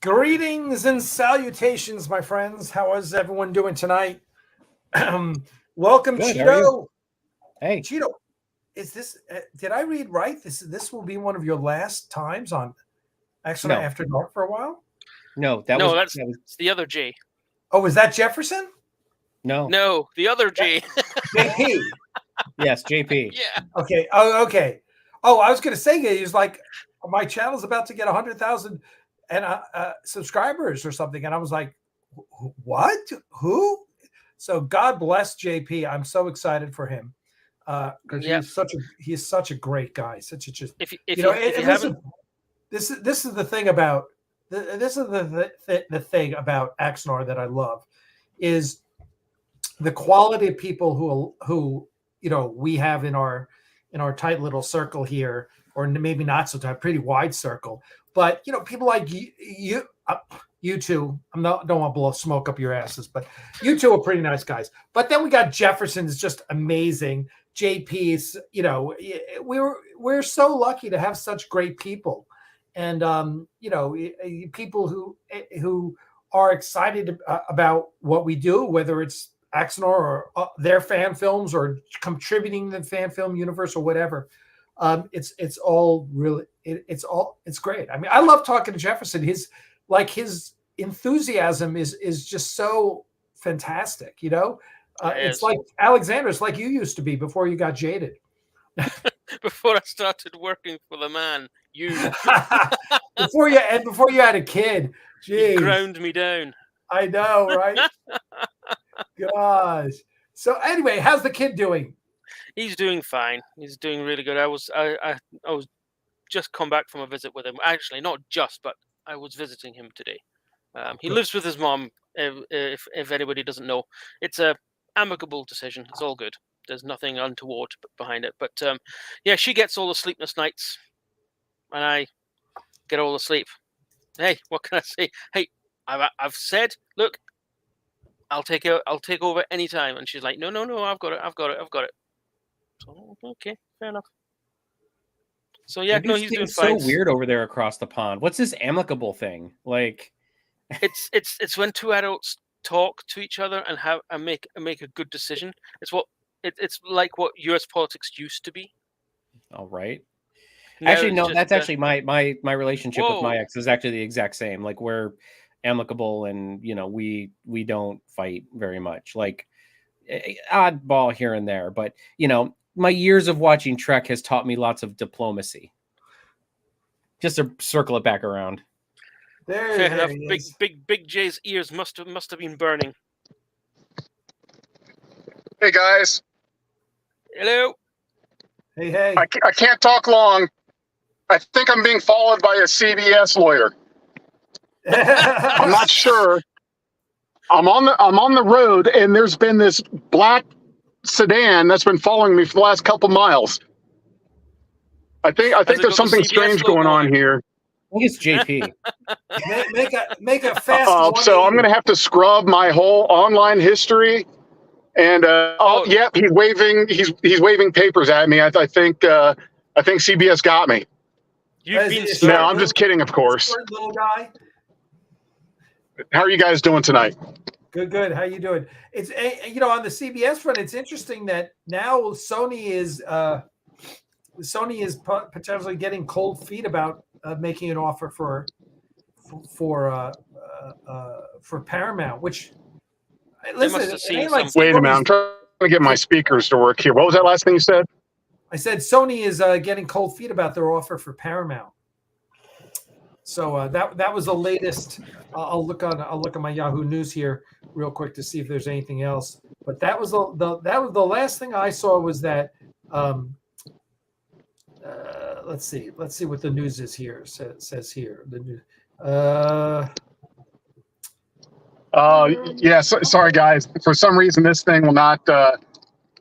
Greetings and salutations, my friends. How is everyone doing tonight? Welcome, Good, Cheeto. Hey, Cheeto, is this? Did I read right? This will be one of your last times on Axanar After Dark for a while. No, that's the other J. Oh, is that Jefferson? No, the other J. JP. Yes, JP. Yeah. Okay. Oh, okay. Oh, I was going to say, he was like, my channel's about to get 100,000 and subscribers or something, and I was like, what? Who? So God bless JP. I'm so excited for him because he's such a great guy. Such a just if you haven't. This is the thing about this is the thing about Axanar that I love is the quality of people who we have in our tight little circle here, or maybe not so tight, pretty wide circle. But people like you two. Don't want to blow smoke up your asses, but you two are pretty nice guys. But then we got Jefferson's just amazing. JP's. We're so lucky to have such great people, and people who are excited about what we do, whether it's Axanar or their fan films or contributing to the fan film universe or whatever. It's all really it's great. I mean, I love talking to Jefferson. His enthusiasm is just so fantastic. It's like Alexander. It's like you used to be before you got jaded. Before I started working for the man, before you had a kid. Jeez. You ground me down. I know, right? Gosh. So anyway, how's the kid doing? He's doing fine. He's doing really good. I was just come back from a visit with him. Actually, not just, but I was visiting him today. He lives with his mom. If anybody doesn't know, it's a amicable decision. It's all good. There's nothing untoward behind it. But she gets all the sleepless nights, and I get all the sleep. Hey, what can I say? Hey, I've said, look, I'll take over anytime, and she's like, no, I've got it. So, okay, fair enough. So he's doing fine. So weird over there across the pond. What's this amicable thing? Like, it's when two adults talk to each other and make a good decision. It's like what U.S. politics used to be. All right. Now actually, no, that's actually my relationship with my ex is actually the exact same. Like, we're amicable, and we don't fight very much. Like, oddball here and there, but my years of watching Trek has taught me lots of diplomacy. Just to circle it back around. Fair enough. Big J's ears must have been burning. Hey guys. Hello. Hey. I can't talk long. I think I'm being followed by a CBS lawyer. I'm not sure. I'm on the road, and there's been this black sedan that's been following me for the last couple miles. I think there's something strange going on here. I think it's JP. make a fast. So I'm going to have to scrub my whole online history. And he's waving. He's waving papers at me. I think CBS got me. No, I'm just kidding, of course. Little guy. How are you guys doing tonight? Good. How you doing? It's on the CBS front. It's interesting that now Sony is potentially getting cold feet about making an offer for for Paramount. Which They must listen, have it seen ain't like some. Wait a minute, I'm Sony's- trying to get my speakers to work here. What was that last thing you said? I said Sony is getting cold feet about their offer for Paramount. So that was the latest. I'll look at my Yahoo News here real quick to see if there's anything else. But that was the last thing I saw was that. Let's see what the news is here. Says here the news. Yeah, sorry guys. For some reason, this thing will not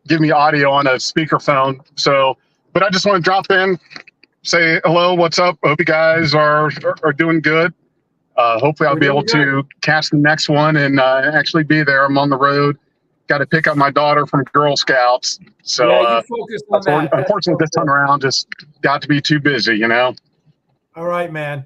give me audio on a speakerphone. So, but I just want to drop in, say hello, what's up? Hope you guys are doing good. Hopefully, I'll be able to catch the next one and actually be there. I'm on the road. Got to pick up my daughter from Girl Scouts. So, yeah, you focus on that. unfortunately, this time around, just got to be too busy, you know. All right, man.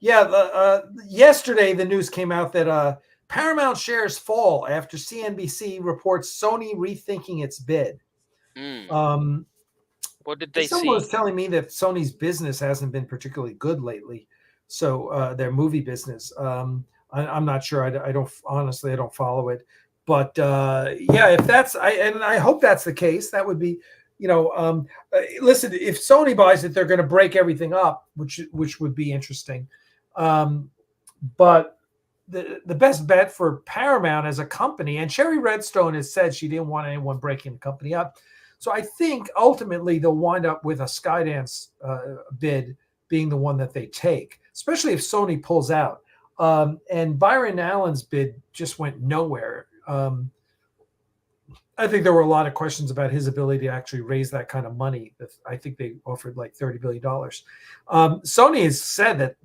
Yesterday the news came out that Paramount shares fall after CNBC reports Sony rethinking its bid. What did they see? Someone was telling me that Sony's business hasn't been particularly good lately. So their movie business. I'm not sure. I don't follow it. But if that's I hope that's the case. That would be, listen, if Sony buys it, they're going to break everything up, which would be interesting. But the best bet for Paramount as a company, and Sherry Redstone has said she didn't want anyone breaking the company up. So I think ultimately they'll wind up with a Skydance bid being the one that they take, especially if Sony pulls out. And Byron Allen's bid just went nowhere. I think there were a lot of questions about his ability to actually raise that kind of money. I think they offered like $30 billion. Sony has said that,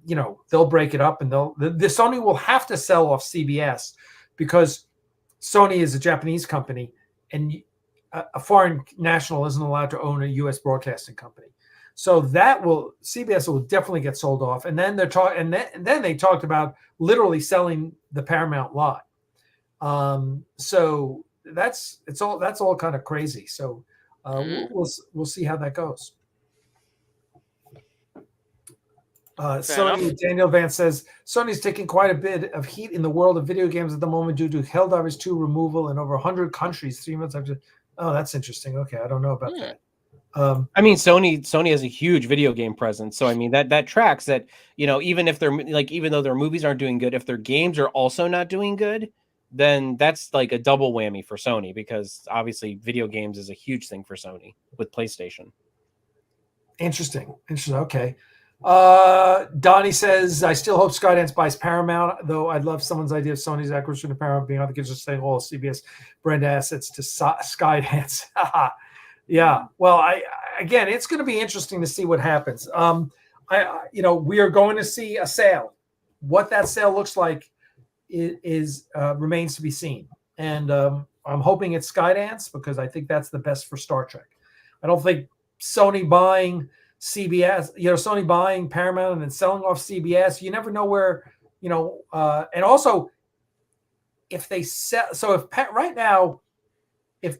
they'll break it up and the Sony will have to sell off CBS because Sony is a Japanese company and a foreign national isn't allowed to own a U.S. broadcasting company. So CBS will definitely get sold off. And then then they talked about literally selling the Paramount lot. So that's all kind of crazy. So we'll see how that goes. Daniel Vance says Sony's taking quite a bit of heat in the world of video games at the moment due to Helldivers 2 removal in over 100 countries 3 months after. Oh, that's interesting. Okay, I don't know about that. I mean, Sony has a huge video game presence, so I mean that tracks that. Even if even though their movies aren't doing good, if their games are also not doing good, then that's like a double whammy for Sony because obviously video games is a huge thing for Sony with PlayStation. Interesting. Okay. Donnie says, I still hope Skydance buys Paramount, though I'd love someone's idea of Sony's acquisition of Paramount being able to just saying all CBS brand assets to Skydance. Yeah. Well, again, it's going to be interesting to see what happens. We are going to see a sale. What that sale looks like is remains to be seen. And I'm hoping it's Skydance because I think that's the best for Star Trek. I don't think Sony buying CBS, Sony buying Paramount and then selling off CBS, you never know where, and also if they sell, so if right now, if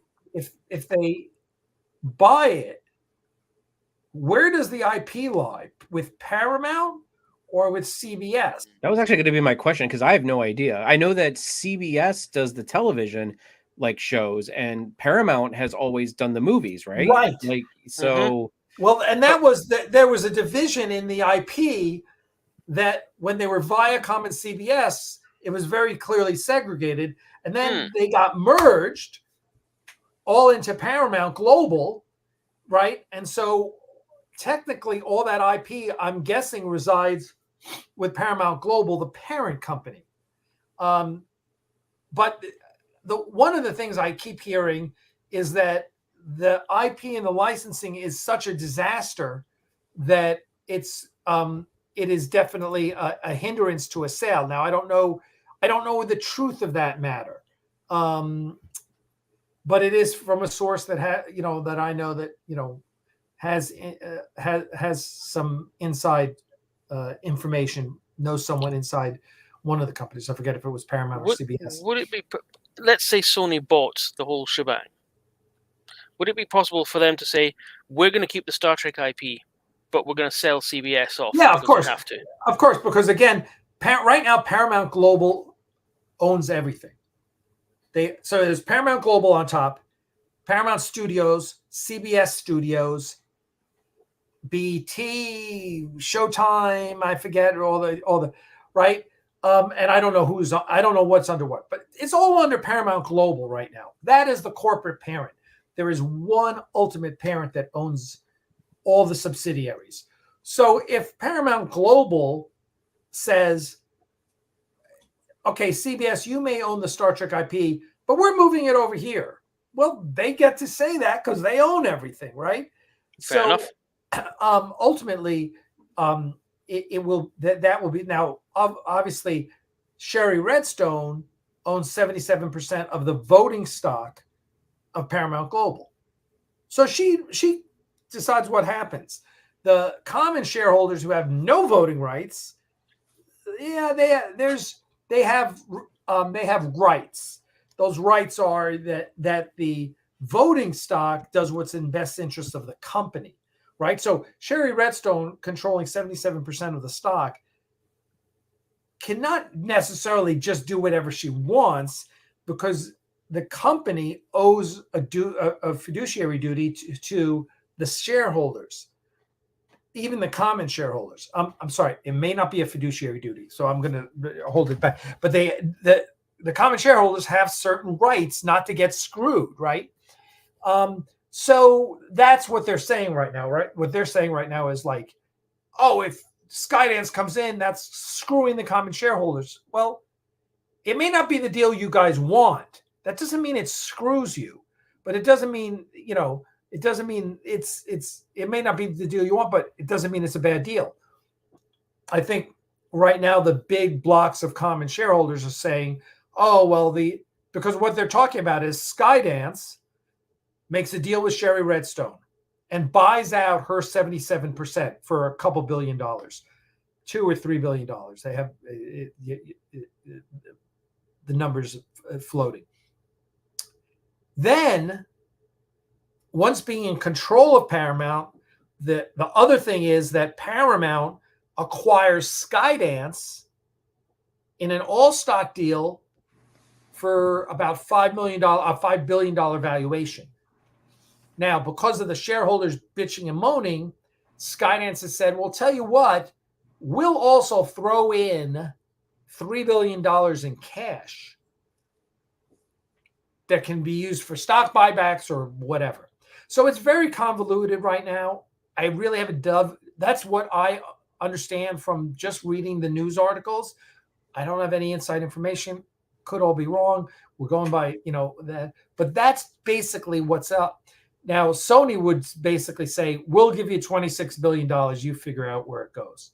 they buy it, where does the IP lie? With Paramount or with CBS? That was actually going to be my question because I have no idea. I know that CBS does the television shows and Paramount has always done the movies, right? Right. So. Well, and there was a division in the IP that when they were Viacom and CBS, it was very clearly segregated. And then they got merged all into Paramount Global, right? And so technically all that IP, I'm guessing, resides with Paramount Global, the parent company. But one of the things I keep hearing is that the IP and the licensing is such a disaster that it is definitely a hindrance to a sale. Now, I don't know the truth of that matter, but it is from a source that that I know that has some inside information, knows someone inside one of the companies. I forget if it was Paramount or CBS. Would it be? Let's say Sony bought the whole shebang. Would it be possible for them to say, we're going to keep the Star Trek IP, but we're going to sell CBS off. Yeah, of course. We have to. Of course, because again, right now Paramount Global owns everything. So there's Paramount Global on top, Paramount Studios, CBS Studios, BT, Showtime, I forget all the right. And I don't know what's under what, but it's all under Paramount Global right now. That is the corporate parent. There is one ultimate parent that owns all the subsidiaries. So if Paramount Global says, okay, CBS, you may own the Star Trek IP, but we're moving it over here. Well, they get to say that because they own everything, right? Fair enough. Ultimately, it will that will be now. Obviously, Sherry Redstone owns 77% of the voting stock of Paramount Global, so she decides what happens. The common shareholders who have no voting rights, yeah, they have rights. Those rights are that the voting stock does what's in best interest of the company, right? So Sherry Redstone controlling 77% of the stock cannot necessarily just do whatever she wants, because the company owes a fiduciary duty to the shareholders, even the common shareholders. I'm sorry, it may not be a fiduciary duty, so I'm going to hold it back. But the common shareholders have certain rights not to get screwed, right? So that's what they're saying right now, right? What they're saying right now is like, oh, if Skydance comes in, that's screwing the common shareholders. Well, it may not be the deal you guys want. That doesn't mean it screws you, but it doesn't mean, it doesn't mean it may not be the deal you want, but it doesn't mean it's a bad deal. I think right now the big blocks of common shareholders are saying, oh, well, because what they're talking about is Skydance makes a deal with Sherry Redstone and buys out her 77% for a couple $2 billion, $2 or $3 billion. They have the numbers floating. Then, once being in control of Paramount, the other thing is that Paramount acquires Skydance in an all-stock deal for about $5 billion valuation. Now, because of the shareholders bitching and moaning, Skydance has said, well, tell you what, we'll also throw in $3 billion in cash that can be used for stock buybacks or whatever. So it's very convoluted right now. I really have that's what I understand from just reading the news articles. I don't have any inside information. Could all be wrong. We're going by, that. But that's basically what's up. Now, Sony would basically say, we'll give you $26 billion. You figure out where it goes,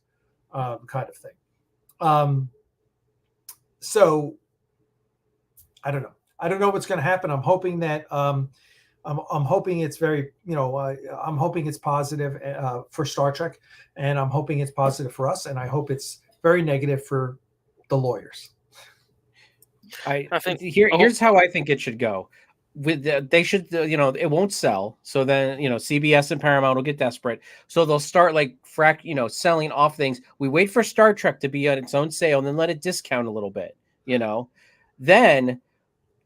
kind of thing. So I don't know. I don't know what's going to happen. I'm hoping that I'm hoping it's very, I'm hoping it's positive for Star Trek, and I'm hoping it's positive for us, and I hope it's very negative for the lawyers. I think here's how I think it should go. They should, it won't sell. So then, CBS and Paramount will get desperate. So they'll start selling off things. We wait for Star Trek to be on its own sale and then let it discount a little bit, Then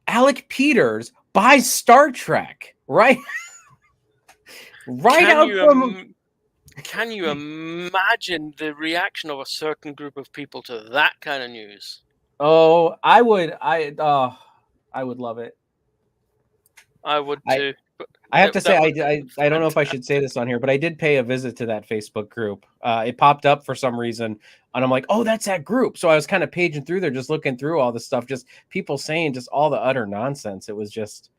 Alec Peters buys Star Trek, right? Can you imagine the reaction of a certain group of people to that kind of news? Oh, I would love it. I would too. I have to say, I don't know if I should say this on here, but I did pay a visit to that Facebook group. It popped up for some reason, and I'm like, oh, that's that group. So I was kind of paging through there, just looking through all the stuff, just people saying just all the utter nonsense. It was just,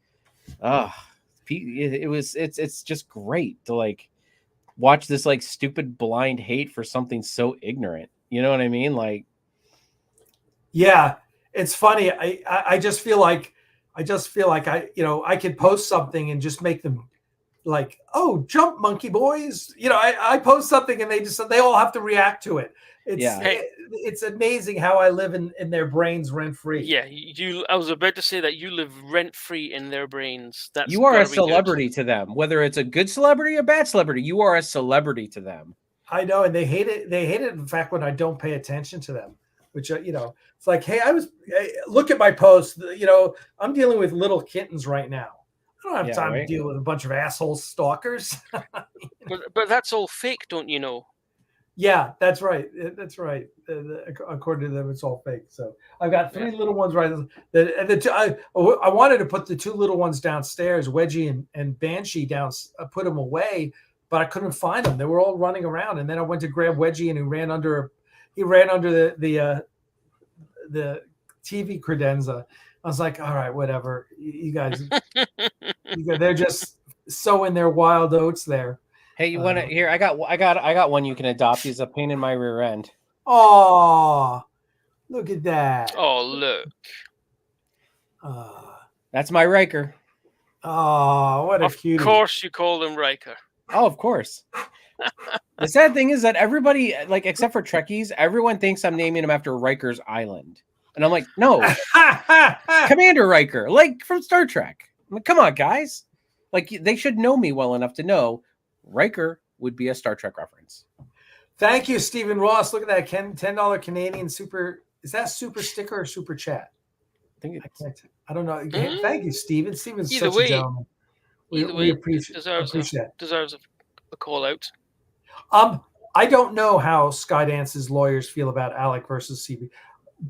it's just great to watch this stupid blind hate for something so ignorant. You know what I mean? Yeah, it's funny. I just feel like I could post something and just make them like, oh, jump monkey boys. I post something and they all have to react to it. It's amazing how I live in their brains rent free. Yeah, I was about to say that you live rent free in their brains. You are a celebrity to them, whether it's a good celebrity or a bad celebrity. You are a celebrity to them. I know, and they hate it. They hate it. In fact, when I don't pay attention to them, which it's like, hey, look at my post. I'm dealing with little kittens right now. I don't have time to deal with a bunch of asshole stalkers. but that's all fake, don't you know? Yeah, that's right. That's right. According to them, it's all fake. So I've got 3 little ones right. I wanted to put the 2 little ones downstairs, Wedgie and Banshee down. Put them away, but I couldn't find them. They were all running around. And then I went to grab Wedgie, and he ran under the TV credenza. I was like, all right, whatever. You guys, they're just sowing their wild oats there. Hey, you want to here? I got one you can adopt. He's a pain in my rear end. Oh, look at that. Oh, look. That's my Riker. Oh, what a cutie. Of course you called him Riker. Oh, of course. The sad thing is that everybody, like, except for Trekkies, everyone thinks I'm naming him after Riker's Island. And I'm like, no. Commander Riker, like from Star Trek. I'm like, come on, guys. Like, they should know me well enough to know Riker would be a Star Trek reference. Thank you, Stephen Ross. Look at that $10 Canadian super. Is that super sticker or super chat? I don't know. Thank you, Stephen. Stephen's such a gentleman. We appreciate that. Deserves a call out. I don't know how Skydance's lawyers feel about Alec versus CBS,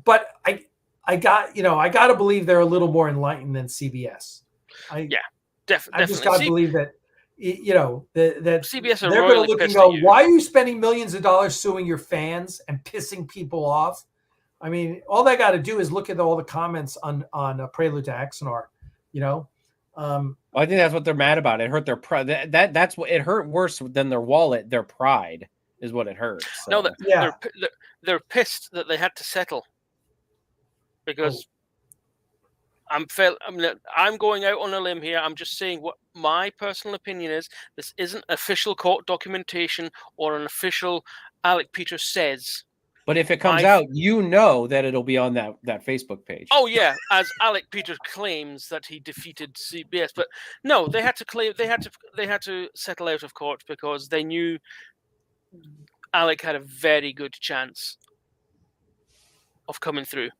but I got to believe they're a little more enlightened than CBS. Definitely. I just got to believe that. That CBS they're going to look and go, why are you spending millions of dollars suing your fans and pissing people off? I mean, all they got to do is look at all the comments on Prelude to Axanar, I think that's what they're mad about. It hurt their pride. That's what it hurt worse than their wallet. Their pride is what it hurt. So. No, they're pissed that they had to settle because I'm going out on a limb here. I'm just saying what my personal opinion is. This isn't official court documentation or an official Alec Peters says. But if it comes out, that it'll be on that Facebook page. Oh yeah, as Alec Peters claims that he defeated CBS, but no, they had to settle out of court because they knew Alec had a very good chance of coming through.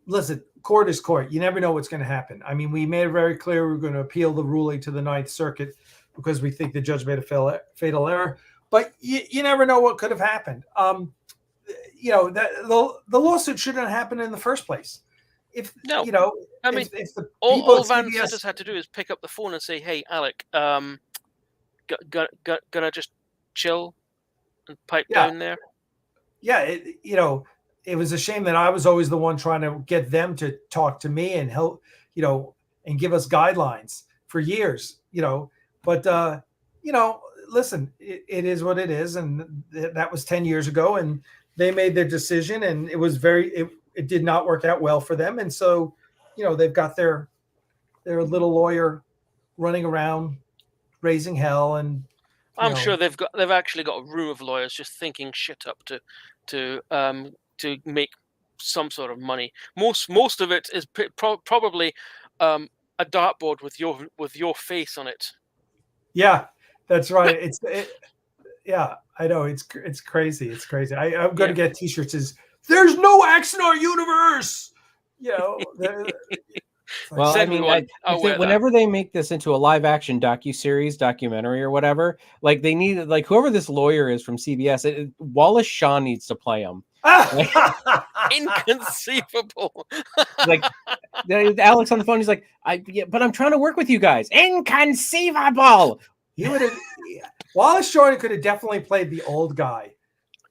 Listen, court is court. You never know what's going to happen. I mean, we made it very clear we're going to appeal the ruling to the Ninth Circuit because we think the judge made a fatal error. But you never know what could have happened. The lawsuit shouldn't have happened in the first place. If the all Van Santers had to do is pick up the phone and say, "Hey, Alec, gonna just chill and pipe down there." Yeah, it was a shame that I was always the one trying to get them to talk to me and help, and give us guidelines for years, But listen, it is what it is, and that was 10 years ago, and they made their decision, and it was it did not work out well for them, and so they've got their little lawyer running around raising hell, and I'm sure they've actually got a room of lawyers just thinking shit up to make some sort of money. Most of it is probably a dartboard with your face on it. Yeah. That's right. Yeah, I know. It's crazy. It's crazy. I'm going to get T-shirts. There's no Axanar universe. Well, I mean, whenever they make this into a live action documentary or whatever, like they need, like whoever this lawyer is from CBS, Wallace Shawn needs to play him. Inconceivable. Like Alex on the phone, he's like, but I'm trying to work with you guys. Inconceivable. He would have. Wallace Shawn could have definitely played the old guy.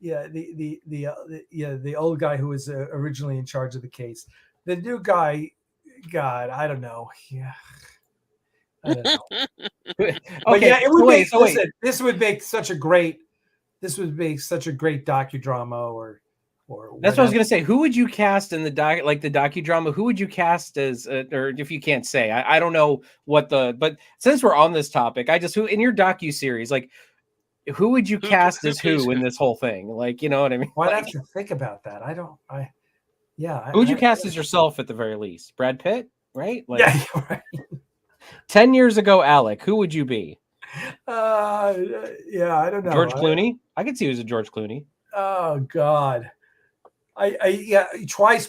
Yeah, the old guy who was originally in charge of the case. The new guy, God, I don't know. Yeah, I don't know. But yeah, it would make. Listen, this would make such a great docudrama, or or That's what I was whatever. gonna say. Who would you cast in the docudrama? Who would you cast as, or if you can't say, I don't know what but since we're on this topic, who in your docu-series, like who would you cast as who in this whole thing? Like, you know what I mean? Well, I'd Like, have to think about that. who would you cast as yourself at the very least? Brad Pitt, right? Like, yeah, right. 10 years ago, Alec, who would you be? Yeah, I don't know. George Clooney? I could see who's a George Clooney. Oh God. Twice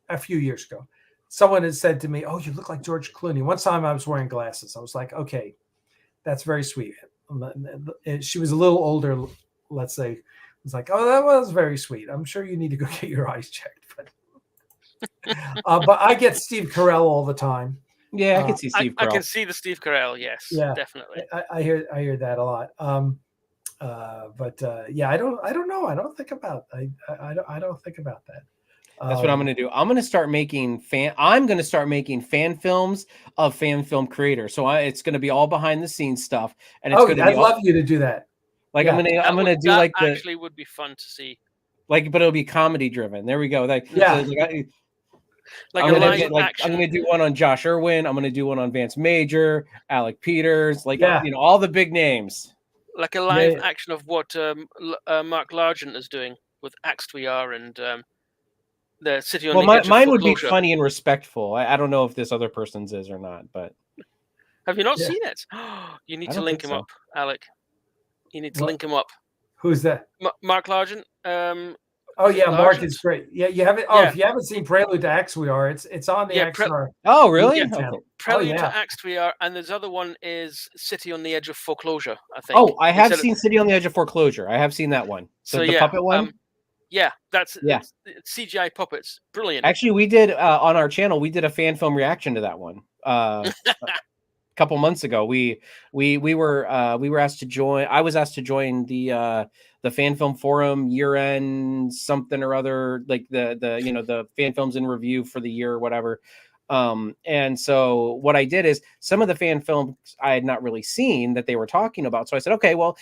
a few years ago, someone had said to me, "Oh, you look like George Clooney." One time I was wearing glasses. I was like, "Okay, that's very sweet." She was a little older, let's say. I was like, "Oh, that was very sweet. I'm sure you need to go get your eyes checked." But I get Steve Carell all the time. Yeah, I can see Steve Carell. I can see the Steve Carell. Yes, yeah, definitely. I hear that a lot. Yeah, I don't know. I don't think about that. That's what I'm going to do. I'm going to start making fan films of fan film creators. So it's going to be all behind the scenes stuff. And it's going to be I'd love you to do that. Like, yeah. I'm going to do that actually would be fun to see. Like, but it'll be comedy driven. There we go. Like, yeah. I'm going to do one on Josh Irwin. I'm going to do one on Vance Major, Alec Peters, all the big names. Like a live action of what Mark Largent is doing with AXTWR and the City on the Edge of mine would be Foreclosure. funny and respectful. I don't know if this other person's is or not, but have you not seen it? You need to link him up, Alec. You need to link him up. Who's that? Mark Largent. Oh yeah, Mark is great. Yeah, you haven't. Oh, if you haven't seen Prelude to AXTWR, it's on the Axanar. Oh really? Prelude to AXTWR, and there's other one is City on the Edge of Foreclosure. I think. Oh, I have seen City on the Edge of Foreclosure. I have seen that one. The puppet one. It's CGI puppets. Brilliant. Actually, we did on our channel. We did a fan film reaction to that one. A couple months ago. We were asked to join. I was asked to join the fan film forum year-end something or other, like the fan films in review for the year or whatever. And so what I did is some of the fan films I had not really seen that they were talking about. So I said, okay, well,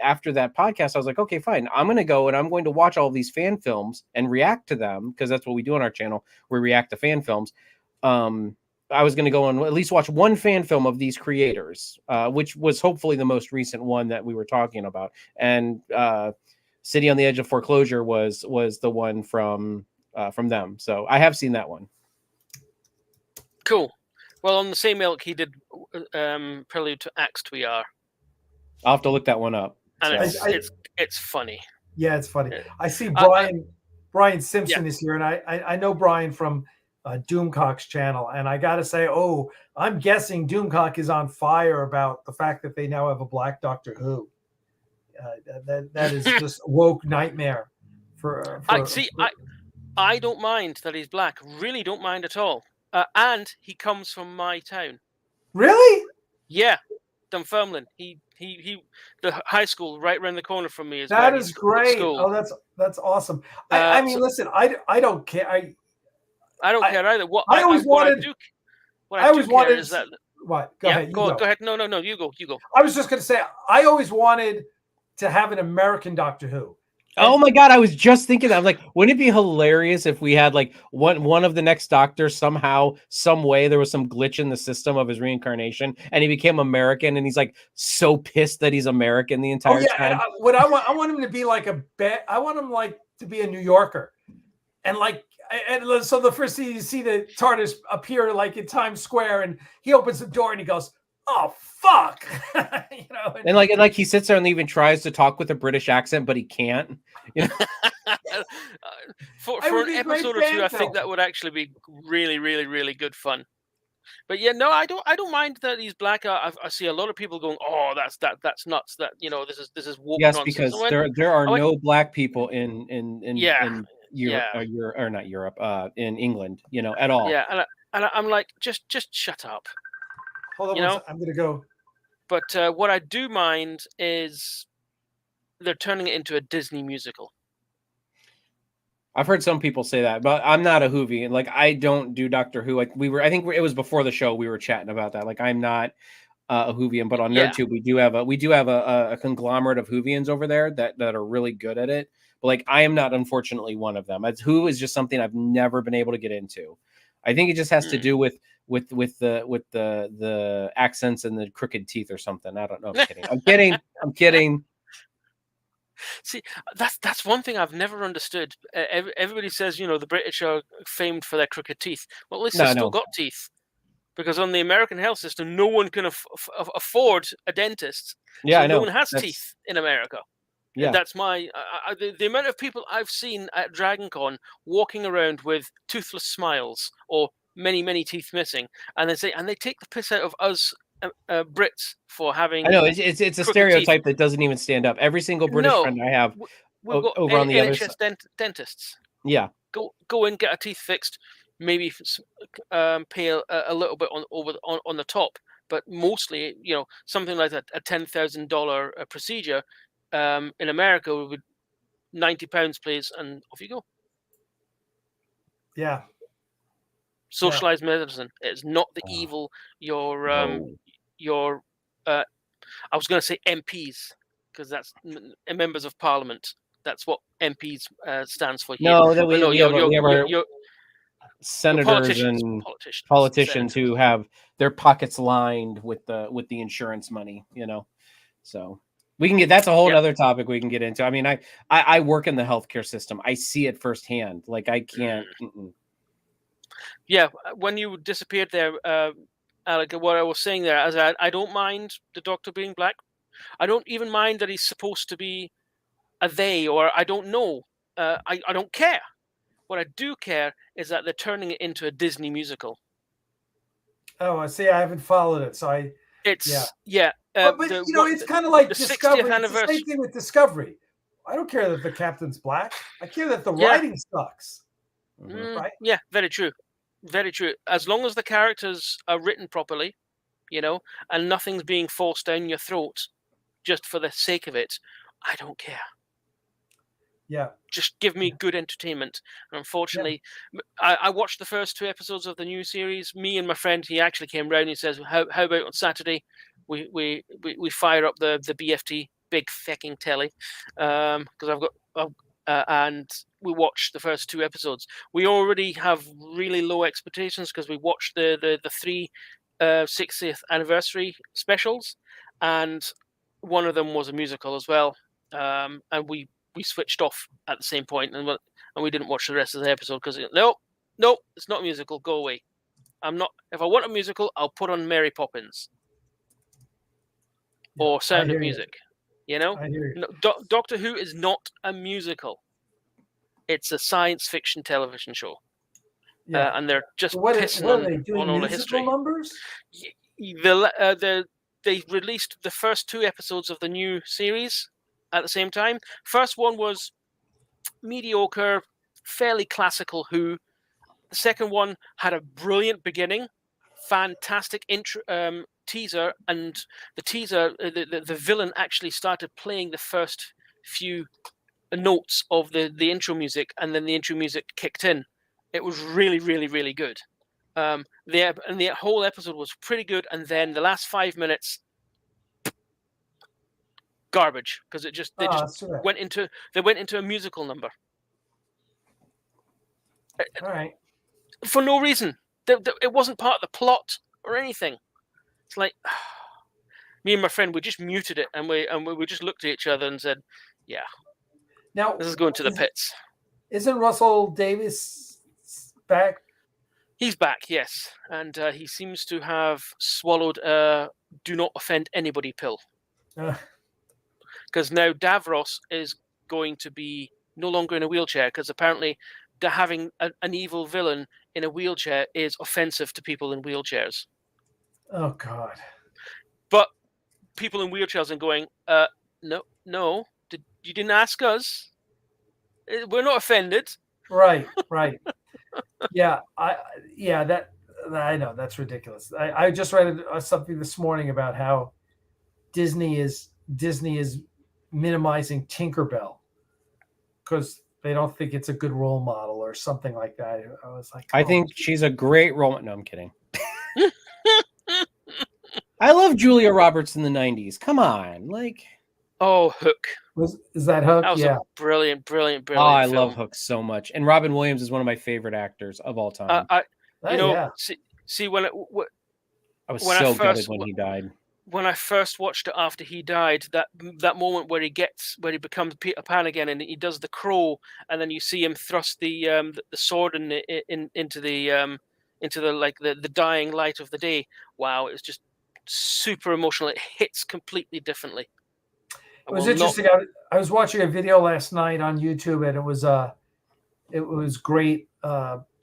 after that podcast, I was like, okay, fine. I'm going to go and I'm going to watch all of these fan films and react to them, because that's what we do on our channel. We react to fan films. I was going to go and at least watch one fan film of these creators, which was hopefully the most recent one that we were talking about. And City on the Edge of Foreclosure was the one from them. So I have seen that one. Cool. Well, on the same ilk, he did Prelude to AXTWR. I'll have to look that one up. And it's funny. Yeah, it's funny. I see Brian Simpson is here, and I know Brian from Doomcock's channel, and I gotta say, I'm guessing Doomcock is on fire about the fact that they now have a black Doctor Who. That is just a woke nightmare I don't mind that he's black. Really don't mind at all. And he comes from my town. Really? Yeah, Dunfermline. He the high school right around the corner from me is. That is great. Oh, that's awesome. I mean, listen, I don't care. I don't care either. What I always wanted. Is that what? Go ahead. Go ahead. No. You go. I was just going to say, I always wanted to have an American Doctor Who. Oh my God, I was just thinking that. I'm like, wouldn't it be hilarious if we had like one of the next Doctors somehow, some way, there was some glitch in the system of his reincarnation and he became American and he's like so pissed that he's American the entire time. I want him to be like I want him like to be a New Yorker. And so the first thing you see the TARDIS appear like in Times Square, and he opens the door and he goes, "Oh fuck!" and like he sits there and even tries to talk with a British accent, but he can't. For an episode or two, I think that would actually be really, really, really good fun. But yeah, no, I don't mind that he's black. I see a lot of people going, "Oh, that's nuts." That this is woke nonsense. Because there are no black people in Europe, or not Europe, in England, at all. Yeah, and I'm like, just shut up. Hold on, I'm gonna go. But what I do mind is they're turning it into a Disney musical. I've heard some people say that, but I'm not a Whovian. Like, I don't do Doctor Who. Like I think it was before the show we were chatting about that. Like, I'm not a Whovian, but on Yeah. NerdTube we do have a conglomerate of Whovians over there that are really good at it. But like I am not, unfortunately, one of them. Who is just something I've never been able to get into. I think it just has to do with the accents and the crooked teeth or something. I don't know. I'm kidding. I'm kidding. See, that's one thing I've never understood. Everybody says, the British are famed for their crooked teeth. Well, at least they've still got teeth. Because on the American health system, no one can afford a dentist. Yeah, so I know. No one has teeth in America. Yeah, that's my the amount of people I've seen at DragonCon walking around with toothless smiles or many teeth missing, and they take the piss out of us Brits for having. I know it's a stereotype that doesn't even stand up. Every single British friend I have we've got over on the other NHS side. Dentists. Yeah, go and get a teeth fixed. Maybe pay a little bit on the top, but mostly, something like a $10,000 procedure in America would £90, please, and off you go. Yeah. Socialized medicine. It's not the evil. Your I was going to say MPs because that's members of Parliament. That's what MPs stands for here. No, that we have our senators and politicians who have their pockets lined with the insurance money, so we can get, that's a whole other topic we can get into. I mean, I work in the healthcare system. I see it firsthand. Like I can't. Yeah. When you disappeared there, Alec, what I was saying there, as I don't mind the doctor being black. I don't even mind that he's supposed to be a they, or I don't know. I don't care. What I do care is that they're turning it into a Disney musical. Oh, I see. I haven't followed it, so It's it's kind of like the Discovery. 60th anniversary. It's the same thing with Discovery. I don't care that the captain's black. I care that the writing sucks. Right? Yeah, very true. Very true. As long as the characters are written properly, and nothing's being forced down your throat just for the sake of it, I don't care. Yeah. Just give me good entertainment. And unfortunately, I watched the first 2 episodes of the new series. Me and my friend, he actually came round and he says, how about on Saturday we fire up the BFT, big fucking telly, because I've got and we watched the first 2 episodes. We already have really low expectations because we watched the 3 60th anniversary specials, and one of them was a musical as well. And we switched off at the same point, and we didn't watch the rest of the episode because no, it's not a musical. Go away. I'm not. If I want a musical, I'll put on Mary Poppins or Sound of Music. I hear you. No, Doctor Who is not a musical. It's a science fiction television show. Yeah, and they're just pissing on all the history. Numbers? They released the first 2 episodes of the new series at the same time. First one was mediocre, fairly classical Who. The second one had a brilliant beginning, fantastic intro, teaser, and the teaser, the villain actually started playing the first few notes of the intro music, and then the intro music kicked in. It was really, really, really good. The whole episode was pretty good, and then the last 5 minutes, garbage, because they went into a musical number. All right. For no reason. It wasn't part of the plot or anything. It's like me and my friend, we just muted it, and we just looked at each other and said, "Yeah, now this is going to the pits." Isn't Russell Davies back? He's back, yes, and he seems to have swallowed a "do not offend anybody" pill. Because now Davros is going to be no longer in a wheelchair, because apparently having an evil villain in a wheelchair is offensive to people in wheelchairs. Oh, God. But people in wheelchairs are going, no, you didn't ask us. We're not offended. Right. Yeah, I know, that's ridiculous. I just read something this morning about how Disney is minimizing Tinkerbell because they don't think it's a good role model or something like that. I was like, I think she's a great role. No, I'm kidding. I love Julia Roberts in the 90s. Come on. Like, Oh, Hook. Is that Hook? That was Yeah. a brilliant I film. love Hook so much. And Robin Williams is one of my favorite actors of all time. Yeah. See when I was when I so first- gutted when he died. when I first watched it after he died, that moment where he becomes Peter Pan again, and he does the crow, and then you see him thrust the sword into the dying light of the day. Wow, it's just super emotional. It hits completely differently. It was interesting. I was watching a video last night on YouTube, and it was great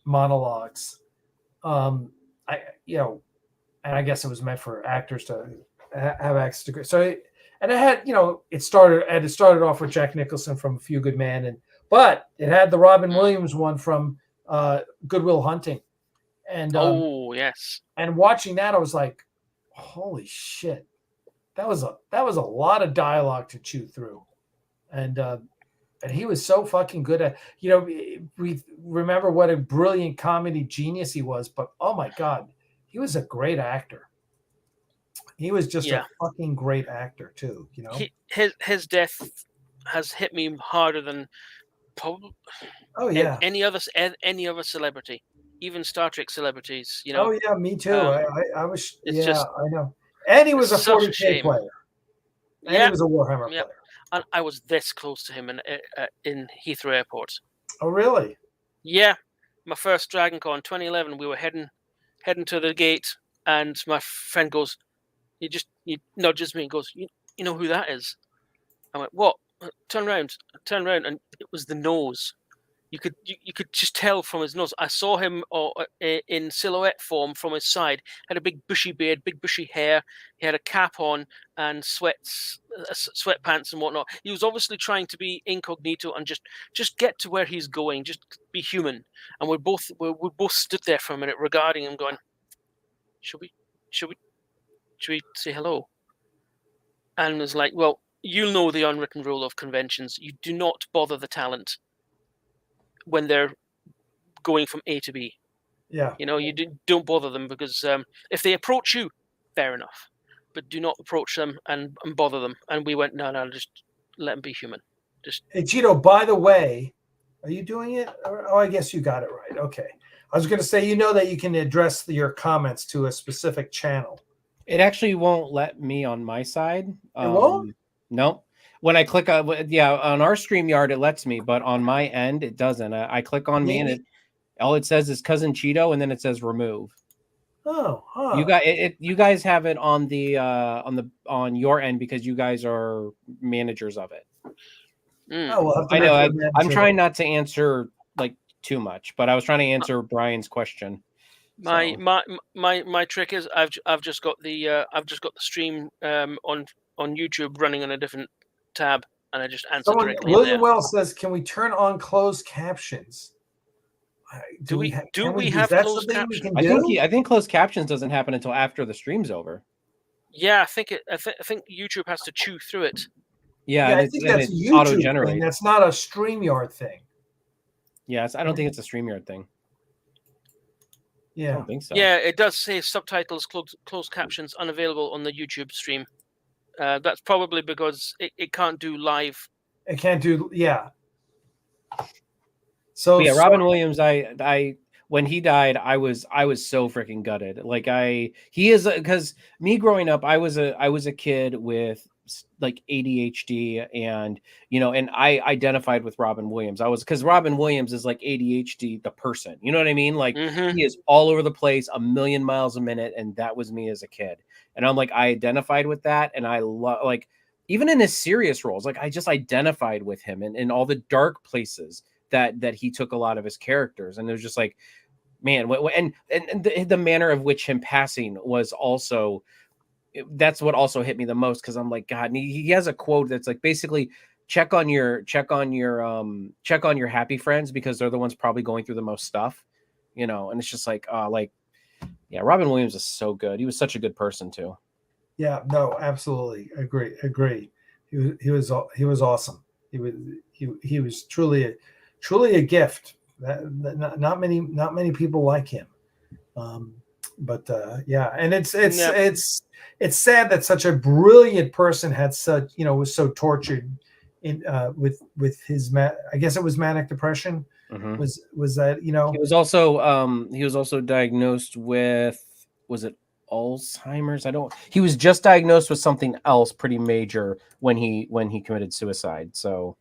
monologues. And I guess it was meant for actors to have access to. So, it had, it started off with Jack Nicholson from A Few Good Men, but it had the Robin Williams one from Good Will Hunting, and yes. And watching that, I was like, holy shit, that was a lot of dialogue to chew through, and he was so fucking good at. We remember what a brilliant comedy genius he was, but oh my god, he was a great actor. He was just a fucking great actor too. His death has hit me harder than probably any other celebrity, even Star Trek celebrities. Oh yeah, me too. I was. It's just, I know. And he was a such a 40K shame. player. And he was a Warhammer player. And I was this close to him in Heathrow Airport. Oh really? Yeah, my first DragonCon 2011. We were heading to the gate, and my friend goes, he nudges me and goes, you know who that is? I went, what? Turn around, and it was the nose. You could just tell from his nose. I saw him in silhouette form from his side. Had a big bushy beard, big bushy hair. He had a cap on and sweatpants and whatnot. He was obviously trying to be incognito and just get to where he's going, just be human. And we both stood there for a minute regarding him, going, should we say hello? And it was like, well, you'll know the unwritten rule of conventions. You do not bother the talent when they're going from A to B. Yeah. You don't bother them, because if they approach you, fair enough. But do not approach them and bother them. And we went, no, just let them be human. Hey, Cheeto, by the way, are you doing it? Oh, I guess you got it right. Okay. I was going to say, that you can address your comments to a specific channel. It actually won't let me on my side. It won't? No. When I click on our StreamYard, it lets me, but on my end, it doesn't. I click on me, and all it says is Cousin Cheeto, and then it says remove. Oh, huh. You guys have it on on your end because you guys are managers of it. Oh, well, I know. I'm trying not to answer like too much, but I was trying to answer Brian's question. My trick is I've just got the stream on YouTube running on a different tab, and I just answer directly. William Wells says, "Can we turn on closed captions?" Do we have closed captions? I think closed captions doesn't happen until after the stream's over. Yeah, I think YouTube has to chew through it. Yeah, I think that's YouTube auto-generate. That's not a StreamYard thing. Yes, I don't think it's a StreamYard thing. Yeah, I don't think so. Yeah, it does say subtitles, closed captions unavailable on the YouTube stream. That's probably because it can't do live. It can't do, So but yeah, Robin Williams, I when he died, I was so freaking gutted. Like he is, because me growing up, I was a kid with like ADHD, and and I identified with Robin Williams. Because Robin Williams is like ADHD the person, you know what I mean? Like he is all over the place, a million miles a minute, and that was me as a kid. And I'm like, I identified with that, and I love, like, even in his serious roles, like I just identified with him and in all the dark places that he took a lot of his characters. And it was just like, man, and the manner of which him passing was also, that's what also hit me the most, because I'm like, God, and he has a quote that's like, basically, check on your happy friends, because they're the ones probably going through the most stuff, and it's just like, yeah, Robin Williams is so good. He was such a good person too. Yeah, no, absolutely agree. He was awesome. He was truly a gift. Not many people like him. But yeah, and it's Yeah. it's sad that such a brilliant person had such, was so tortured in with his I guess it was manic depression. Mhm. Was that, He was also diagnosed with, was it Alzheimer's? He was just diagnosed with something else pretty major when he committed suicide. So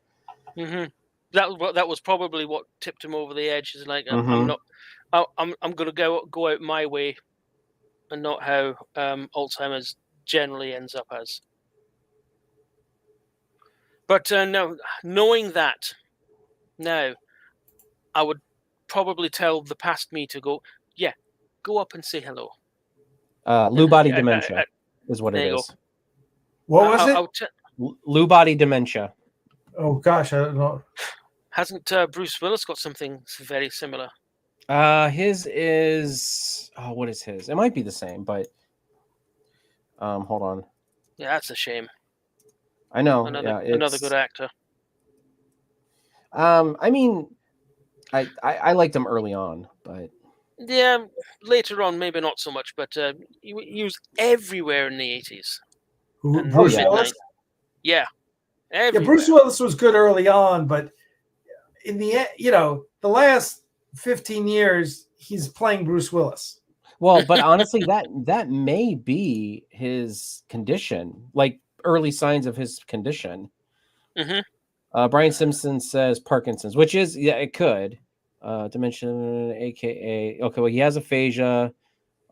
Mm-hmm. That was probably what tipped him over the edge. Is like I'm Mhm. not, I'm gonna go out my way, and not how Alzheimer's generally ends up as. But no, knowing that now, I would probably tell the past me to go, yeah, go up and say hello. Lewy body I- dementia is what it there you go. is. what was it? Lewy body dementia. Oh gosh, I don't know. Hasn't Bruce Willis got something very similar? His is, what is his? It might be the same, but hold on. Yeah, that's a shame. I know. Another good actor. I mean, I liked him early on, but Yeah, later on maybe not so much, but he was everywhere in the 80s. And Bruce yeah. Willis? Yeah, Yeah, everywhere. Bruce Willis was good early on, but in the end, the last 15 years, he's playing Bruce Willis. Well, but honestly, that may be his condition, like early signs of his condition. Mm-hmm. Brian Simpson says Parkinson's, which is, yeah, it could. Dementia, aka, okay, well, he has aphasia,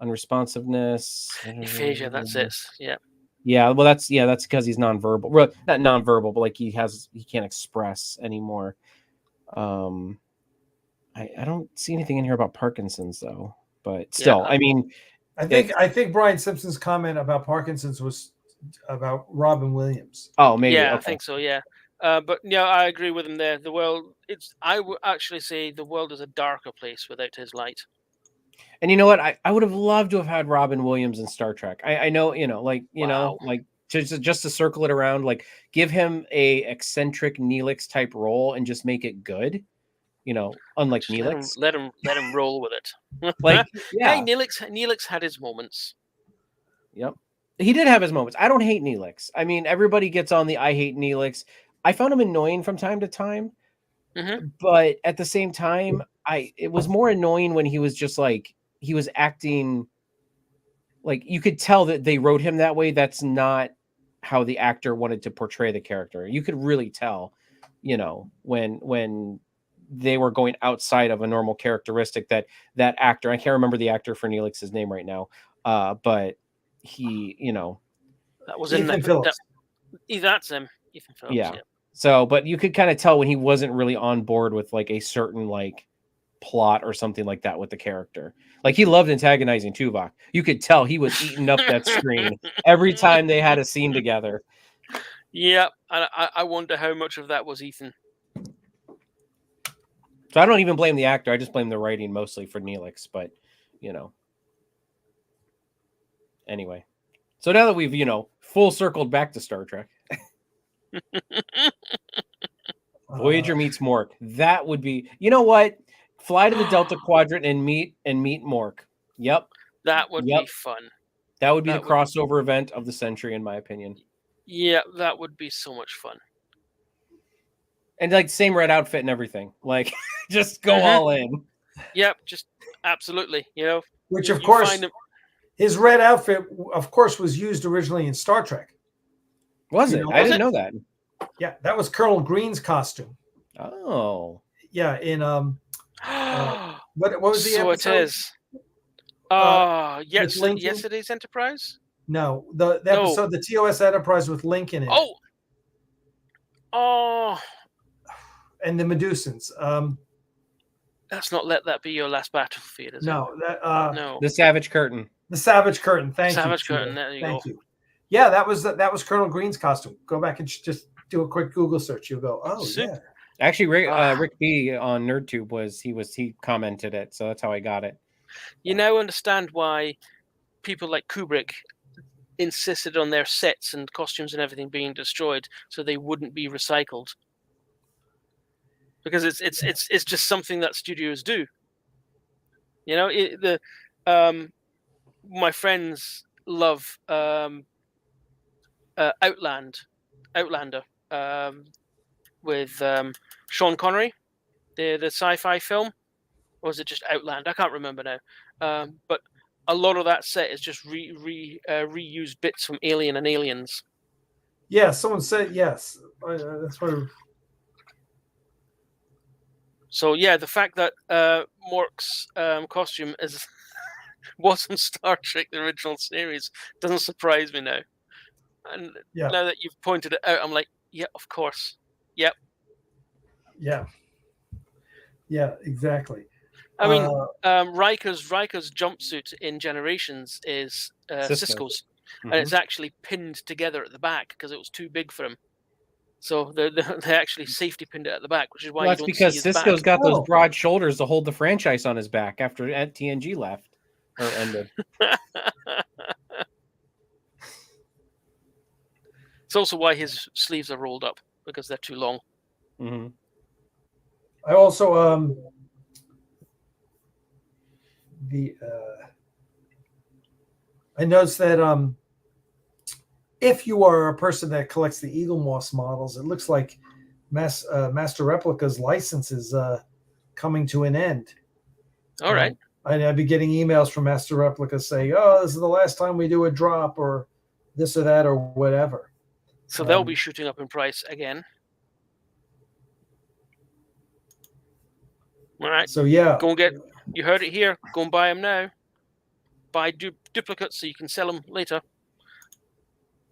unresponsiveness. Aphasia, that's it. Yeah. Yeah, well, that's because he's nonverbal. Well, not nonverbal, but like he can't express anymore. I don't see anything in here about Parkinson's though, but still, Yeah, I mean, I think Brian Simpson's comment about Parkinson's was about Robin Williams. Oh, maybe. Yeah, okay. I think so. Yeah, but yeah, I agree with him there. The world, I would actually say the world is a darker place without his light. And you know what? I would have loved to have had Robin Williams in Star Trek. I know, like just to circle it around, like give him a eccentric Neelix type role and just make it good. Unlike Just Neelix. let him roll with it. Like, yeah. Hey, Neelix had his moments. Yep. He did have his moments. I don't hate Neelix. I mean, everybody gets on the I hate Neelix. I found him annoying from time to time. Mm-hmm. But at the same time, it was more annoying when he was just like, he was acting like you could tell that they wrote him that way. That's not how the actor wanted to portray the character. You could really tell, when they were going outside of a normal characteristic that actor, I can't remember the actor for Neelix's name right now. But he, that was Ethan Phillips. That's him. Ethan Phillips. Yeah. So, but you could kind of tell when he wasn't really on board with like a certain like plot or something like that with the character. Like he loved antagonizing Tuvok. You could tell he was eating up that screen every time they had a scene together. Yeah, I wonder how much of that was Ethan. So I don't even blame the actor. I just blame the writing mostly for Neelix. But anyway. So now that we've full circled back to Star Trek. Voyager meets Mork. That would be, you know what? Fly to the Delta Quadrant and meet Mork. Yep. That would be fun. That would be the crossover event of the century, in my opinion. Yeah, that would be so much fun. And like same red outfit and everything. Like just go all in. Yep, just absolutely. Which of course his red outfit, of course, was used originally in Star Trek. Was it? I didn't know that. Yeah, that was Colonel Green's costume. Oh. Yeah, in what was the so episode? It is. Yesterday's Enterprise? No, the episode, the TOS Enterprise with Lincoln in it. Oh. And the Medusans. Let's not let that be your last battlefield, is it? No. The Savage Curtain. The Savage Curtain. Thank you. Savage Curtain. There you Thank go. you. Yeah, that was Colonel Green's costume. Go back and just do a quick Google search. You'll go, oh yeah. Actually, Rick B on NerdTube he commented it, so that's how I got it. You now understand why people like Kubrick insisted on their sets and costumes and everything being destroyed so they wouldn't be recycled. Because it's just something that studios do. my friends love Outlander, with Sean Connery, the sci-fi film, or was it just Outland? I can't remember now. But a lot of that set is just reused bits from Alien and Aliens. Yeah, someone said yes. That's what. So yeah, the fact that Mork's costume was in Star Trek the original series doesn't surprise me now. And now that you've pointed it out, I'm like, yeah, of course. Yep. Yeah. Yeah, exactly. I mean, Riker's jumpsuit in Generations is Cisco's, and it's actually pinned together at the back because it was too big for him. So they actually safety pinned it at the back, which is why you don't see his Cisco's back. got those broad shoulders to hold the franchise on his back after TNG left or ended. It's also why his sleeves are rolled up, because they're too long. Mm-hmm. I also I noticed that if you are a person that collects the Eagle Moss models, it looks like Master Replica's license is coming to an end. All right. I'd be getting emails from Master Replica saying, "Oh, this is the last time we do a drop," or this or that or whatever. So they'll be shooting up in price again. All right. So yeah, go and get. You heard it here. Go and buy them now. Buy duplicates so you can sell them later.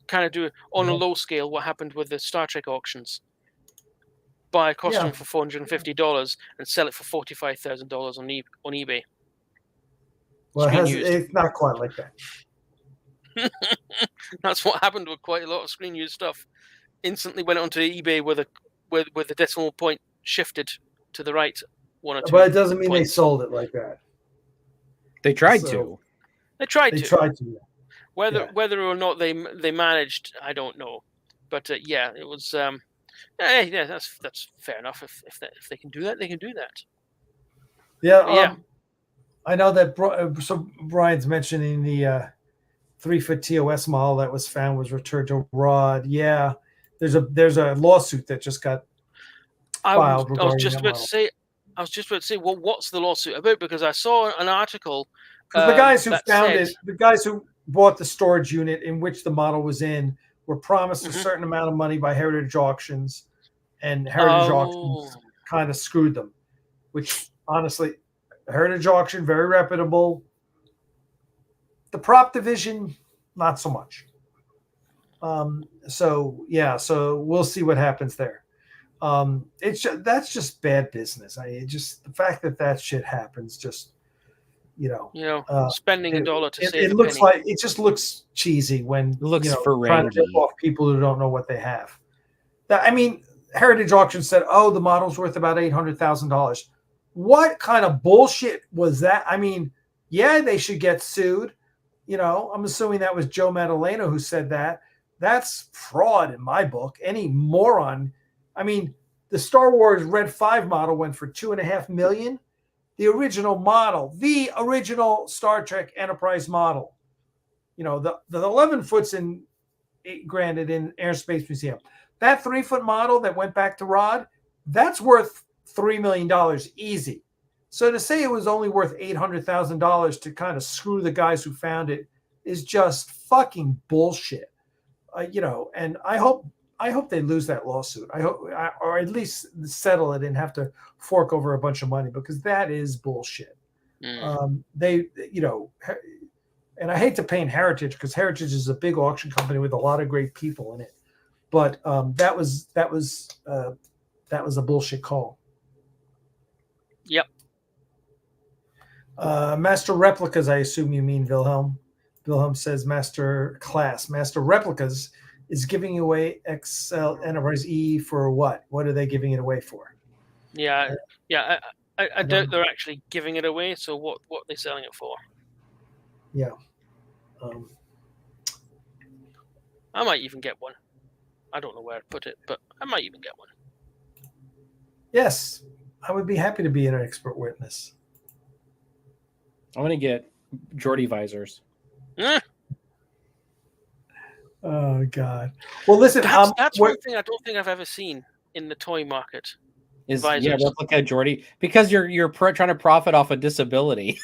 Kind of do it on a low scale. What happened with the Star Trek auctions? Buy a costume for $450 and sell it for $45,000 on eBay. Well, it's not quite like that. That's what happened with quite a lot of screen used stuff. Instantly went onto eBay with the decimal point shifted to the right one or two. But it doesn't mean they sold it like that. They tried to. They tried to. Yeah. Whether or not they managed, I don't know. But yeah, it was. Yeah, that's fair enough. If they can do that, they can do that. Yeah. I know that. So Brian's mentioning the 3-foot TOS model that was found was returned to Rod. Yeah, there's a lawsuit that just got filed. I was just about to say, well, what's the lawsuit about? Because I saw an article. The guys who found it, the guys who bought the storage unit in which the model was in, were promised a certain amount of money by Heritage Auctions, and Heritage Auctions kind of screwed them. Which honestly, Heritage Auction, very reputable. The prop division, not so much. So we'll see what happens there. That's just bad business. The fact that shit happens, just spending a dollar to save. It looks like it just looks cheesy when it looks trying to rip off people who don't know what they have. Heritage Auction said, "Oh, the model's worth about $800,000." What kind of bullshit was that? Yeah, they should get sued. I'm assuming that was Joe Maddalena who said that. That's fraud in my book. Any moron. The Star Wars Red 5 model went for $2.5 million. The original model, the original Star Trek Enterprise model, the 11 foot's granted in Air and Space Museum. That 3-foot model that went back to Rod, that's worth $3 million easy. So to say it was only worth $800,000 to kind of screw the guys who found it is just fucking bullshit. And I hope they lose that lawsuit. Or at least settle it and have to fork over a bunch of money, because that is bullshit. And I hate to paint Heritage, because Heritage is a big auction company with a lot of great people in it. But that was a bullshit call. Yep. Master Replicas, I assume you mean Wilhelm. Wilhelm says Master Replicas is giving away XL Enterprise E for what? What are they giving it away for? Yeah. I doubt they're actually giving it away. So what are they selling it for? Yeah. I might even get one. I don't know where I'd put it, but I might even get one. Yes, I would be happy to be an expert witness. I'm going to get Geordie visors. Eh, Oh God. Well, listen. that's one thing I don't think I've ever seen in the toy market. Is Visors. replica Jordy, because you're trying to profit off a disability.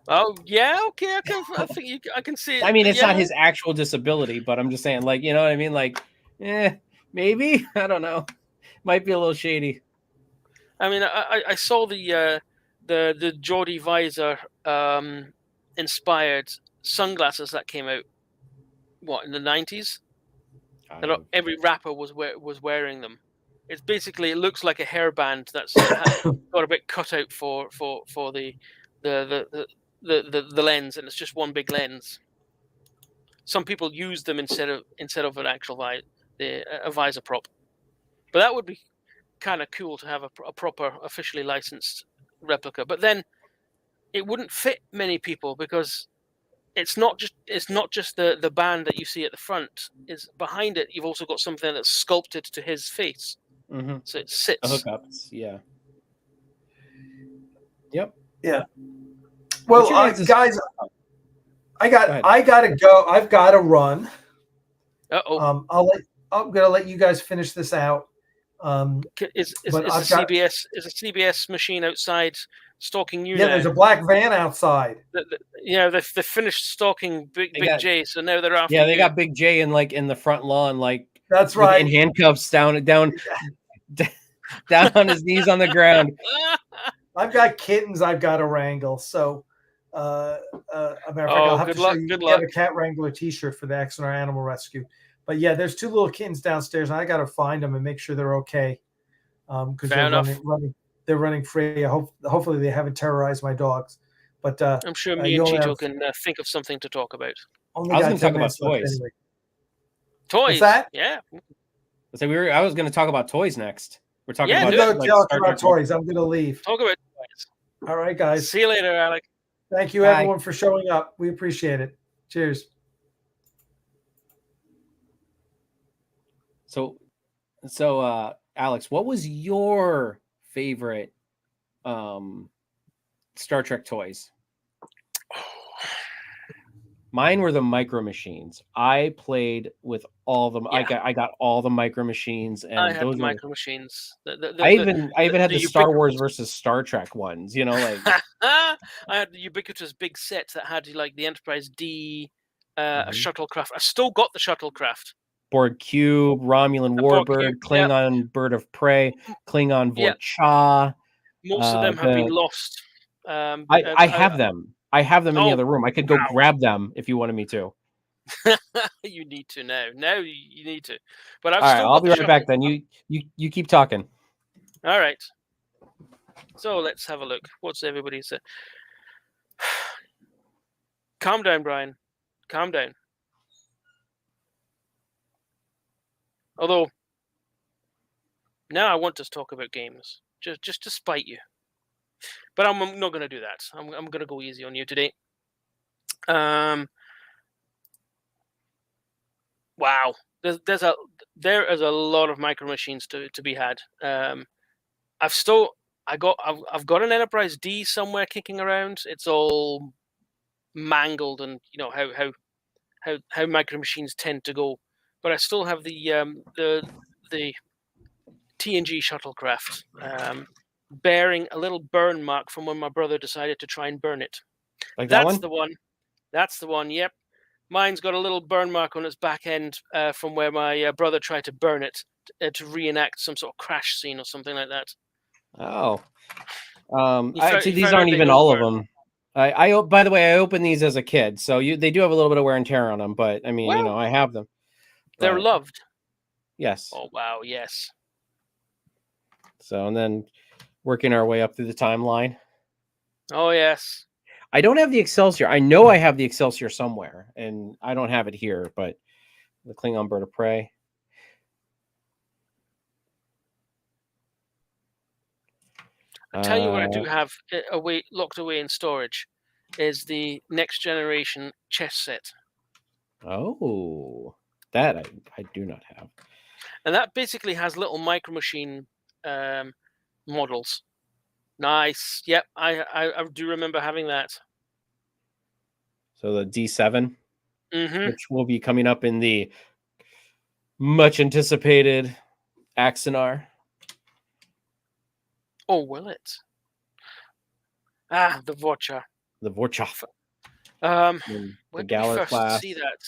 Oh yeah, okay. I think I can see it. I mean, it's yeah. not his actual disability, but I'm just saying, like, you know what I mean? Like, maybe, I don't know. Might be a little shady. I mean, I saw the Geordie visor inspired sunglasses that came out in the 90s. Every rapper was wearing them. It's basically, it looks like a hairband that's got a bit cut out for the lens, and it's just one big lens. Some people use them instead of an actual a visor prop, but that would be kind of cool to have a proper officially licensed replica. But then it wouldn't fit many people, because it's not just the band that you see at the front. Is behind it, you've also got something that's sculpted to his face. Mm-hmm. So it sits. Hookups, yeah. Yep. Yeah. Well, guys, I gotta go. I've got to run. Uh-oh. I'm gonna let you guys finish this out. Is a CBS machine outside stalking you? Yeah, now? there's a black van outside. They finished stalking Big J, so now they're after. Yeah, they got Big J in the front lawn, like, that's right, in handcuffs down on his knees on the ground. I've got kittens I've got to wrangle. So, I'll have to show you. Good luck. Have a cat wrangler T-shirt for the Axanar Animal Rescue. But yeah, there's two little kittens downstairs, and I got to find them and make sure they're okay. Because they're running free. Hopefully they haven't terrorized my dogs. But I'm sure me and Chito can think of something to talk about. I was going to talk about toys. Anyway. Toys? What's that? Yeah. So I was going to talk about toys next. We're talking about toys. I'm going to leave. Talk about toys. All right, guys. See you later, Alec. Thank you, everyone, for showing up. We appreciate it. Cheers. So, Alex, what was your favorite Star Trek toys? Mine were the Micro Machines. I played with all of them. Yeah. I got all the Micro Machines, and I had those Micro Machines. I even had the Star Wars versus Star Trek ones. You know, like I had the ubiquitous big set that had like the Enterprise D, a shuttlecraft. I still got the shuttlecraft. Borg Cube, Romulan Warbird, Klingon Bird of Prey, Klingon Vorcha. Most of them have been lost. I have them. I have them in the other room. I could go grab them if you wanted me to. You need to now. Now you need to. But I'll be right back then. You keep talking. All right. So let's have a look. What's everybody said? Calm down, Brian. Calm down. Although now I want to talk about games, just to spite you. But I'm not going to do that. I'm going to go easy on you today. Wow, there is a lot of Micro Machines to be had. I've got an Enterprise D somewhere kicking around. It's all mangled, and you know how Micro Machines tend to go. But I still have the TNG shuttlecraft, bearing a little burn mark from when my brother decided to try and burn it. Like that one? That's the one. Yep. Mine's got a little burn mark on its back end from where my brother tried to burn it to reenact some sort of crash scene or something like that. Oh. Actually, these aren't even all of them. I by the way, I opened these as a kid, so they do have a little bit of wear and tear on them, but I mean, I have them. They're loved. Yes. Oh, wow. Yes. So, and then working our way up through the timeline. Oh, yes. I don't have the Excelsior. I know I have the Excelsior somewhere, and I don't have it here, but the Klingon Bird of Prey. I'll tell you what I do have locked away in storage is the Next Generation chess set. Oh. That I do not have. And that basically has little Micro Machine models. Nice. Yep, I do remember having that. So the D7, Mm-hmm. which will be coming up in the much anticipated Axanar. Oh, will it? Ah, the Vorcha. The Vorcha. When The did we Galar first class. see that?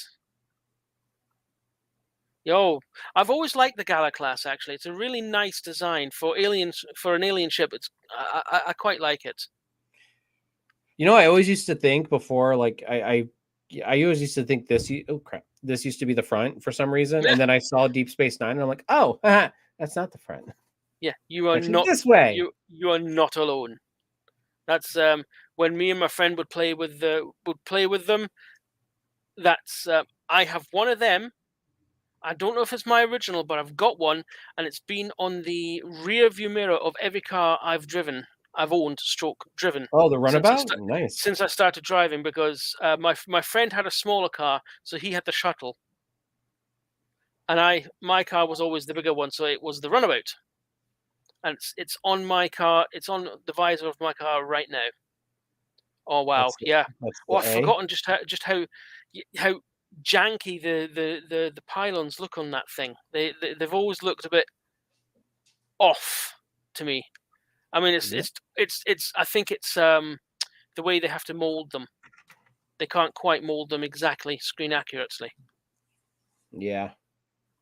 Yo, I've always liked the Gala class. Actually, it's a really nice design for aliens, for an alien ship. It's I quite like it. You know, I always used to think before, like I always used to think this. Oh crap! This used to be the front for some reason, and then I saw Deep Space Nine, and I'm like, oh, that's not the front. Yeah, you are Actually, not this way. You are not alone. That's when me and my friend would play with them. That's I have one of them. I don't know if it's my original, but I've got one, and it's been on the rear view mirror of every car I've owned, driven. Oh, the runabout, nice. Since I started driving, because my friend had a smaller car, so he had the shuttle, and my car was always the bigger one, so it was the runabout, and it's on my car. It's on the visor of my car right now. Oh wow, yeah. Oh, I've forgotten just how janky the pylons look on that thing. They've always looked a bit off to me. I mean, it's I think it's the way they have to mold them. They can't quite mold them exactly screen accurately. Yeah.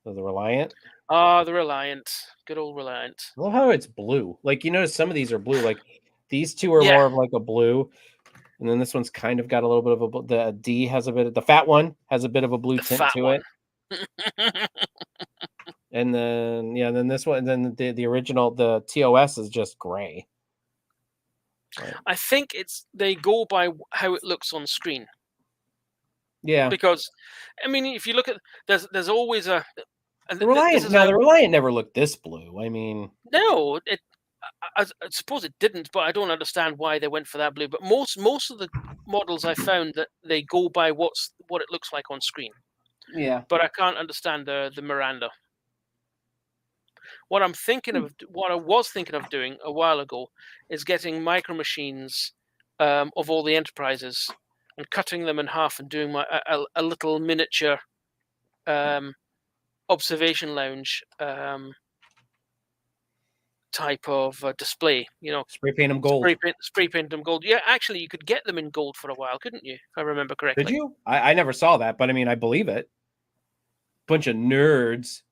So the Reliant. Ah, the Reliant. Good old Reliant. I love how it's blue. Like, you notice some of these are blue. Like these two are more of like a blue. And then this one's kind of got a little bit of the D has a bit of the fat one has a bit of a blue tint to it. And then then this one, and then the original, the TOS is just gray. Right. I think they go by how it looks on screen. Yeah. Because I mean, if you look at there's always the Reliant. Now the Reliant never looked this blue. I mean, no, I suppose it didn't, but I don't understand why they went for that blue. But most of the models I found that they go by what it looks like on screen. Yeah. But I can't understand the Miranda. What I was thinking of doing a while ago is getting micro machines of all the Enterprises and cutting them in half and doing a little miniature observation lounge type of display, spray paint them gold. Spray paint them gold. Yeah, actually, you could get them in gold for a while, couldn't you? If I remember correctly. Did you? I never saw that, but I mean, I believe it. Bunch of nerds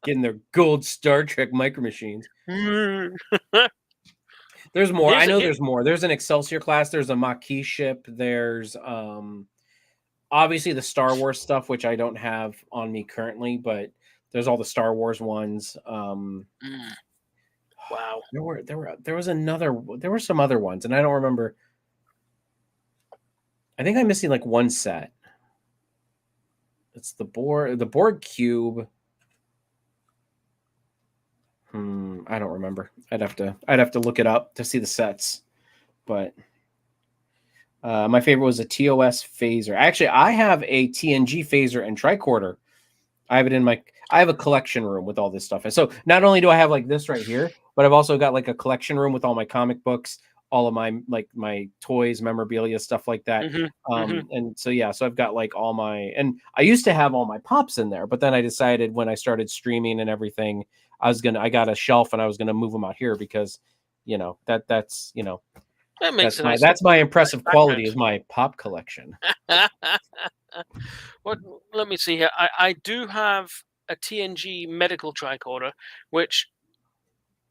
getting their gold Star Trek micro machines. There's more. I know there's more. There's an Excelsior class. There's a Maquis ship. There's obviously the Star Wars stuff, which I don't have on me currently, but there's all the Star Wars ones. Wow. There were some other ones, and I don't remember. I think I'm missing like one set. It's the Borg cube. I don't remember. I'd have to look it up to see the sets. But my favorite was a TOS phaser. Actually, I have a TNG phaser and tricorder. I have a collection room with all this stuff. And so not only do I have like this right here, but I've also got like a collection room with all my comic books, all of my toys, memorabilia, stuff like that. And so so I've got like and I used to have all my pops in there, but then I decided when I started streaming and everything, I got a shelf and I was gonna move them out here because that's my impressive quality is my pop collection. Well, let me see here. I do have a TNG medical tricorder, which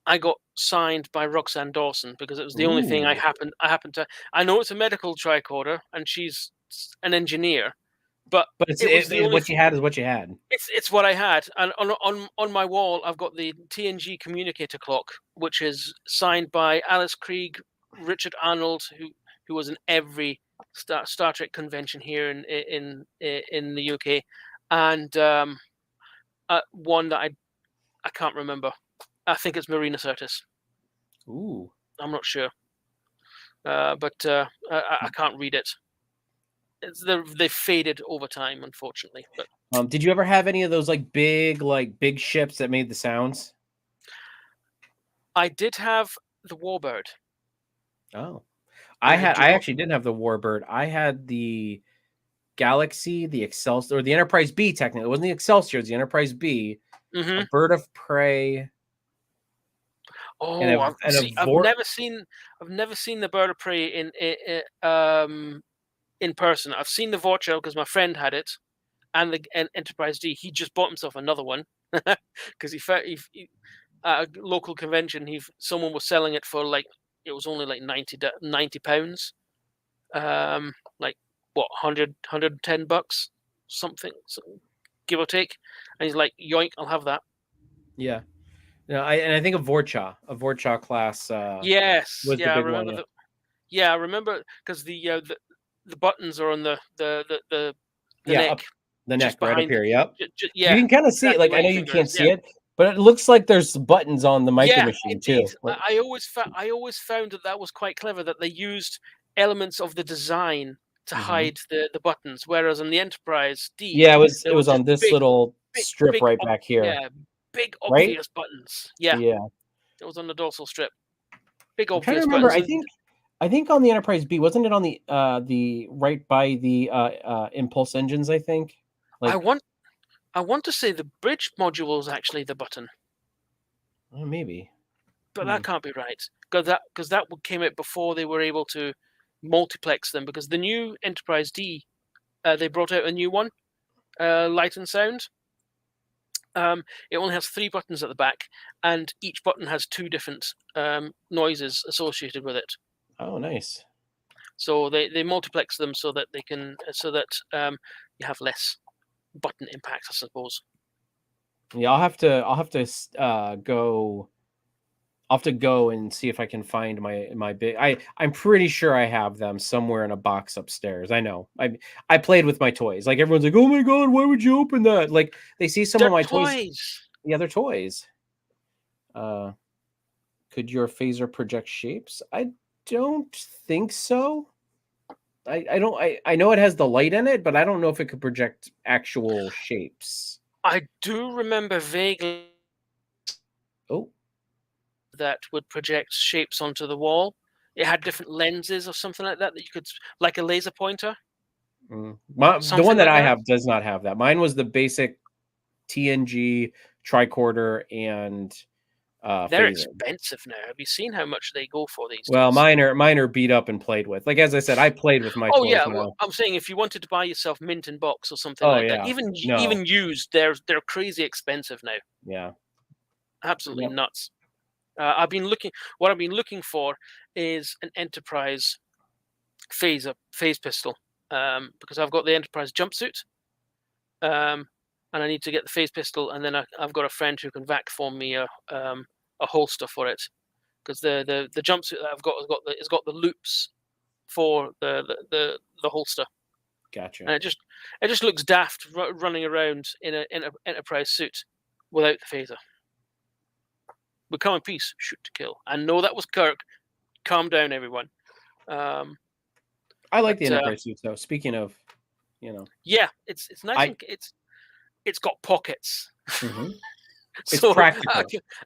I got signed by Roxanne Dawson because it was the only thing I happened to. I know it's a medical tricorder, and she's an engineer, but what you had is what you had. It's what I had, and on my wall I've got the TNG communicator clock, which is signed by Alice Krieg, Richard Arnold, who was in every Star Trek convention here in the UK, and one that I can't remember. I think it's Marina Sirtis. Ooh, I'm not sure, but I can't read it. They've faded over time, unfortunately. But did you ever have any of those big ships that made the sounds? I did have the Warbird. Oh, I actually didn't have the Warbird. I had the Galaxy, the Excelsior, or the Enterprise B. Technically, it wasn't the Excelsior; it was the Enterprise B. A bird of prey. Oh, I've never seen the bird of prey in person. I've seen the Vorcha because my friend had it, and the Enterprise D. He just bought himself another one because he at a local convention. Someone was selling it for it was only like £90. Like what, 110 bucks, something, give or take. And he's like, yoink, I'll have that. Yeah. No, I think a Vorcha class. Yes. Was yeah, the big I remember one. I remember because the buttons are on the neck. Up the neck right up here. Yep. Yeah. You can kind of see it. Like, I know you can't see it, but it looks like there's buttons on the Micro Machine too. I always found that was quite clever, that they used elements of the design to hide the buttons, whereas on the Enterprise D, it was on this little strip right back here. Yeah, big obvious buttons. Yeah, it was on the dorsal strip. Big obvious buttons. I think on the Enterprise B, wasn't it on the right by the impulse engines? I think. I want to say the bridge module was actually the button. Oh, maybe. But that can't be right, because that came out before they were able to multiplex them. Because the new Enterprise D, they brought out a new one, Light and Sound. It only has 3 buttons at the back, and each button has 2 different noises associated with it. Oh, nice. So they multiplex them so that you have less button impact, I suppose. Yeah, I'll have to go. I'll have to go and see if I can find my big. I'm pretty sure I have them somewhere in a box upstairs. I know. I played with my toys. Like, everyone's like, "Oh my god, why would you open that?" Like, they see some of my toys. Yeah, they're toys. Could your phaser project shapes? I don't think so. I know it has the light in it, but I don't know if it could project actual shapes. I do remember vaguely that would project shapes onto the wall. It had different lenses or something like that you could, like a laser pointer. The one that I have does not have that. Mine was the basic TNG tricorder and they're phaser. Expensive now. Have you seen how much they go for these days? Well, mine are beat up and played with. Like, as I said, I played with my toys. Well, I'm saying if you wanted to buy yourself mint in box or something that, even used, they're crazy expensive now. Yeah, absolutely nuts. I've been looking for is an Enterprise phase pistol, because I've got the Enterprise jumpsuit, and I need to get the phase pistol, and then I've got a friend who can vac form me a holster for it, because the jumpsuit that I've got has got the loops for the holster. Gotcha. And it just looks daft running around in an Enterprise suit without the phaser. Become in peace, shoot to kill. I know that was Kirk. Calm down, everyone. I like the Enterprise suits, though. Speaking of, yeah, it's nice. It's got pockets. Mm-hmm. It's so practical.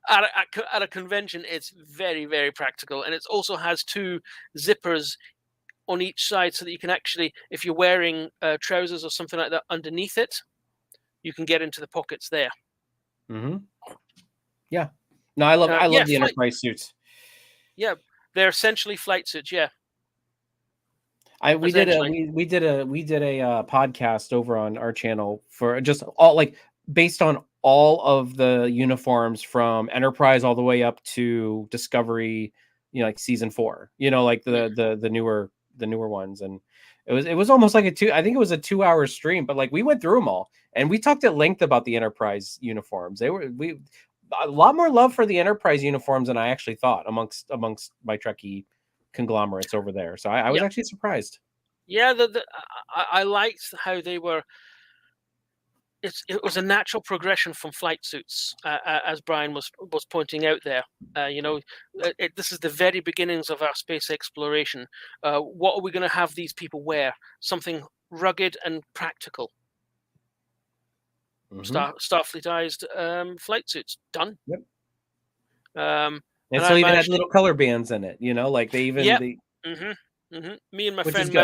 At a convention, it's very, very practical, and it also has 2 zippers on each side, so that you can actually, if you're wearing trousers or something like that underneath it, you can get into the pockets there. Mm-hmm. Yeah. No, I love the Enterprise suits. Yeah, they're essentially flight suits. Yeah. We did a podcast over on our channel for just all, like, based on all of the uniforms from Enterprise all the way up to Discovery, like season 4, like the newer ones. And it was almost like I think it was a 2-hour stream, but like, we went through them all and we talked at length about the Enterprise uniforms. A lot more love for the Enterprise uniforms than I actually thought amongst my Trekkie conglomerates over there. So I was actually surprised. Yeah, I liked how they were. It was a natural progression from flight suits, as Brian was pointing out there. This is the very beginnings of our space exploration. What are we going to have these people wear? Something rugged and practical. Mm-hmm. Starfleetized flight suits, done. Yep. And so even had little color bands in it, like they even. Mm-hmm. Me and my Which is friend good.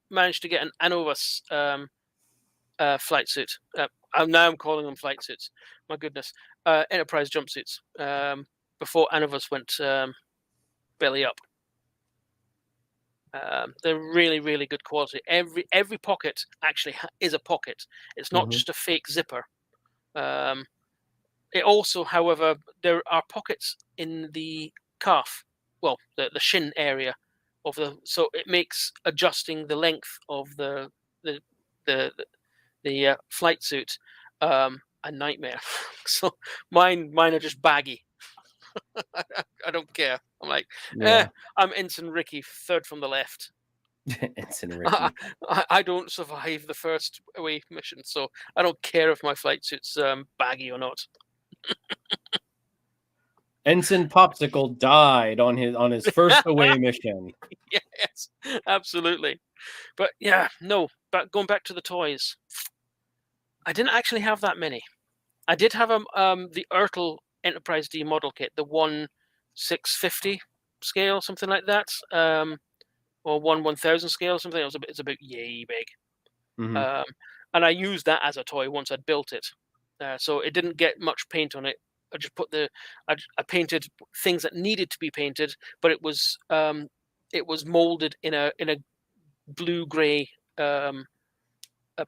managed to get an Anovas flight suit. I'm calling them flight suits. My goodness, Enterprise jumpsuits. Before Anovas went belly up. They're really, really good quality. Every pocket actually is a pocket. It's not just a fake zipper. It also, however, there are pockets in the calf, well, the shin area of so it makes adjusting the length of the flight suit a nightmare. So mine are just baggy. I don't care. I'm like, I'm Ensign Ricky, third from the left. Ensign Ricky. I don't survive the first away mission, so I don't care if my flight suit's baggy or not. Ensign Popsicle died on his first away mission. Yes, absolutely. But yeah, no. But going back to the toys, I didn't actually have that many. I did have the Ertl Enterprise D model kit, the 1/650 scale, something like that, or 1/1000 scale, or something. It's about yay big. And I used that as a toy once I'd built it. So it didn't get much paint on it. I just put I painted things that needed to be painted, but it was molded in a blue gray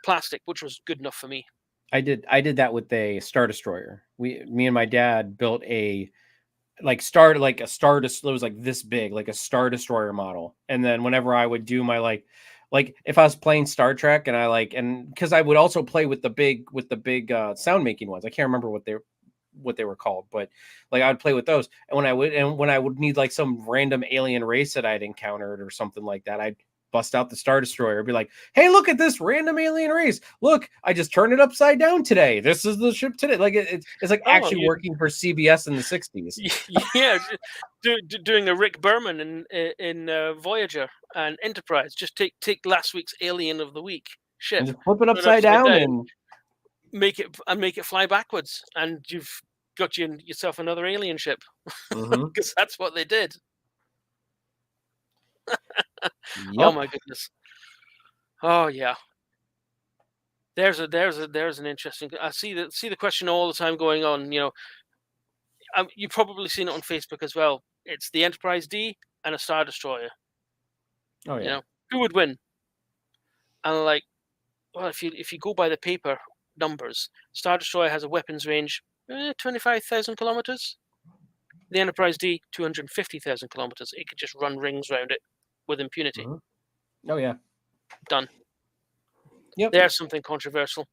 plastic, which was good enough for me. I did that with a Star Destroyer. Me and my dad built a Star Destroyer. It was like this big, like a Star Destroyer model. And then whenever I would do my like if I was playing Star Trek and because I would also play with the big sound making ones. I can't remember what they were called, but like I would play with those. And when I would need like some random alien race that I'd encountered or something like that, I'd bust out the Star Destroyer, be like, hey, look at this random alien race. Look, I just turned it upside down today. This is the ship today. Like it's like actually working for CBS in the 60s. Yeah, doing a Rick Berman in Voyager and Enterprise. Just take last week's Alien of the Week ship and just flip it upside down and make it fly backwards, and you've got yourself another alien ship. Because that's what they did. Yep. Oh my goodness. Oh yeah. There's an interesting. I see the question all the time going on. You've probably seen it on Facebook as well. It's the Enterprise D and a Star Destroyer. Oh yeah. Who would win? And like, well, if you go by the paper numbers, Star Destroyer has a weapons range 25,000 kilometers. The Enterprise D 250,000 kilometers. It could just run rings around it with impunity. Oh yeah. Done. Yep. There's something controversial.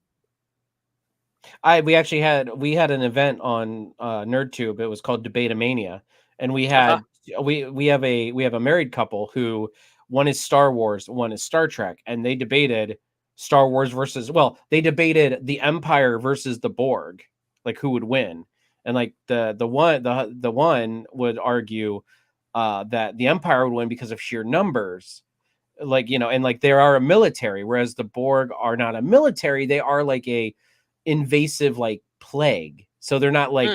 We had an event on NerdTube. It was called Debatemania, and we had we have a married couple who one is Star Wars, one is Star Trek, and they debated Star Wars they debated the Empire versus the Borg, like who would win, and like the one would argue that the Empire would win because of sheer numbers. And like they are a military, whereas the Borg are not a military. They are like a invasive like plague. So they're not like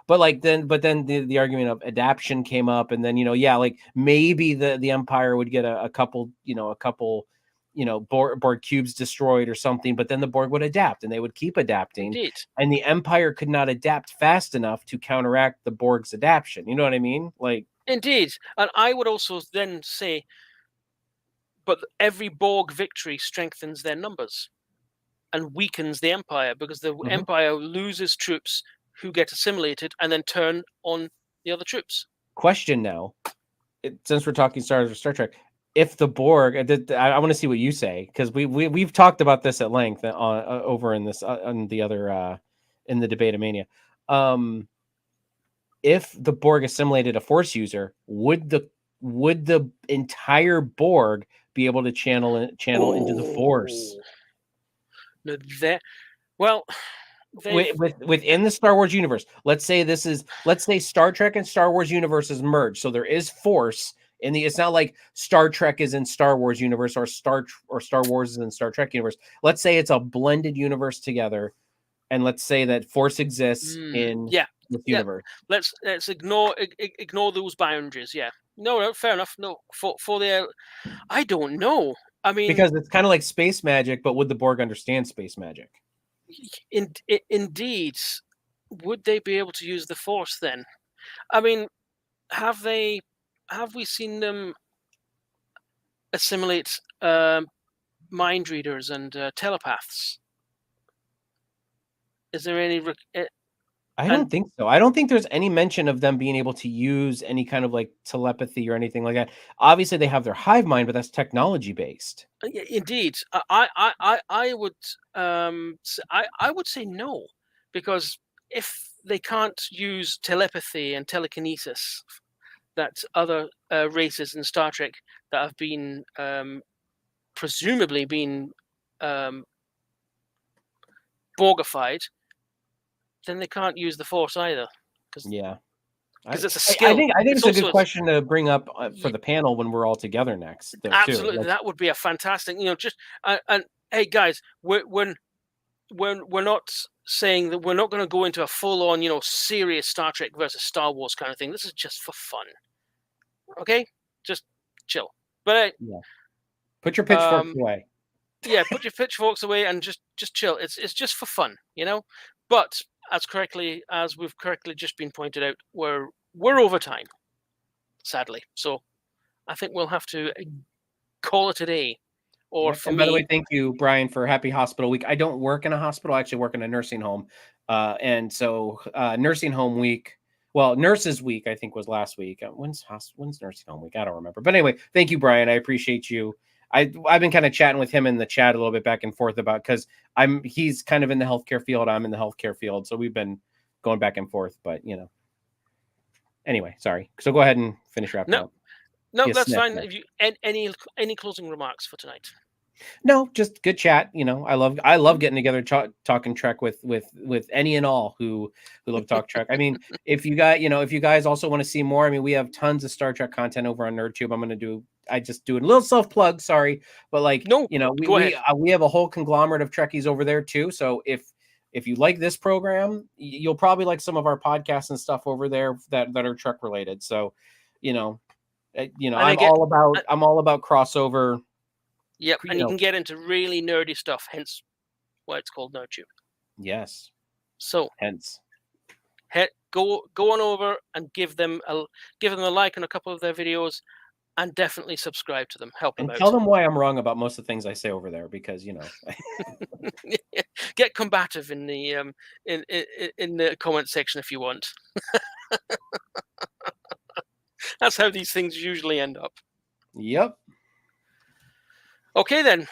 but then the argument of adaptation came up, and then like maybe the Empire would get a couple Borg cubes destroyed or something, but then the Borg would adapt and they would keep adapting. Indeed. And the Empire could not adapt fast enough to counteract the Borg's adaptation. You know what I mean? Like, indeed. And I would also then say, but every Borg victory strengthens their numbers and weakens the Empire, because the Empire loses troops who get assimilated and then turn on the other troops. Question now, since we're talking Star Trek, if the Borg, I want to see what you say, because we've talked about this at length over in this on the other in the Debatemania. If the Borg assimilated a Force user, would the entire Borg be able to channel into the Force? Within the Star Wars universe, let's say Star Trek and Star Wars universes merge, so there is Force in the. It's not like Star Trek is in Star Wars universe or Star Wars is in Star Trek universe. Let's say it's a blended universe together, and let's say that force exists in yeah, this yeah. universe. Let's ignore those boundaries. Yeah. No, fair enough. No, for the, I don't know. I mean, Because it's kind of like space magic, but would the Borg understand space magic? Indeed, would they be able to use the Force then? I mean, have we seen them assimilate mind readers and telepaths? Is there any? I don't think so. I don't think there's any mention of them being able to use any kind of like telepathy or anything like that. Obviously, they have their hive mind, but that's technology based. Indeed, I would I would say no, because if they can't use telepathy and telekinesis that other races in Star Trek that have been presumably been Borgified, then they can't use the Force either. Yeah, because it's a skill. I think it's a good also question to bring up for the panel when we're all together next. Absolutely, too. that would be a fantastic. Just and hey guys, we're not saying that we're not going to go into a full-on, serious Star Trek versus Star Wars kind of thing. This is just for fun. Okay, just chill. But put your pitchforks away. Yeah, put your pitchforks away and just chill. It's just for fun, But as we've correctly just been pointed out, we're over time, sadly. So I think we'll have to call it a day. Or for and by the way, thank you, Brian, for Happy Hospital Week. I don't work in a hospital. I actually work in a nursing home. And so nursing home week, well, Nurses Week, I think was last week. When's nursing home week? I don't remember. But anyway, thank you, Brian. I appreciate you. I've been kind of chatting with him in the chat a little bit back and forth about, because he's kind of in the healthcare field. I'm in the healthcare field. So we've been going back and forth, but anyway, sorry. So go ahead and finish wrapping up. No, that's fine. Have you any closing remarks for tonight? No, just good chat. I love getting together, talking Trek with any and all who love talk Trek. I mean, if you guys also want to see more, I mean, we have tons of Star Trek content over on NerdTube. I just do a little self plug, sorry, but we have a whole conglomerate of Trekkies over there too. So if you like this program, you'll probably like some of our podcasts and stuff over there that are Trek related. So, I'm all about crossover. Yep, and you can get into really nerdy stuff, hence why it's called NerdTube. Yes. So hence, go on over and give them a like on a couple of their videos, and definitely subscribe to them. Help them out. Tell them why I'm wrong about most of the things I say over there, because get combative in the in the comment section if you want. That's how these things usually end up. Yep. Okay, then.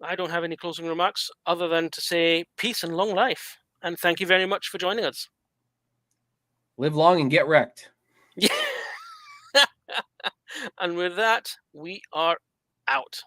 I don't have any closing remarks other than to say peace and long life. And thank you very much for joining us. Live long and get wrecked. Yeah. And with that, we are out.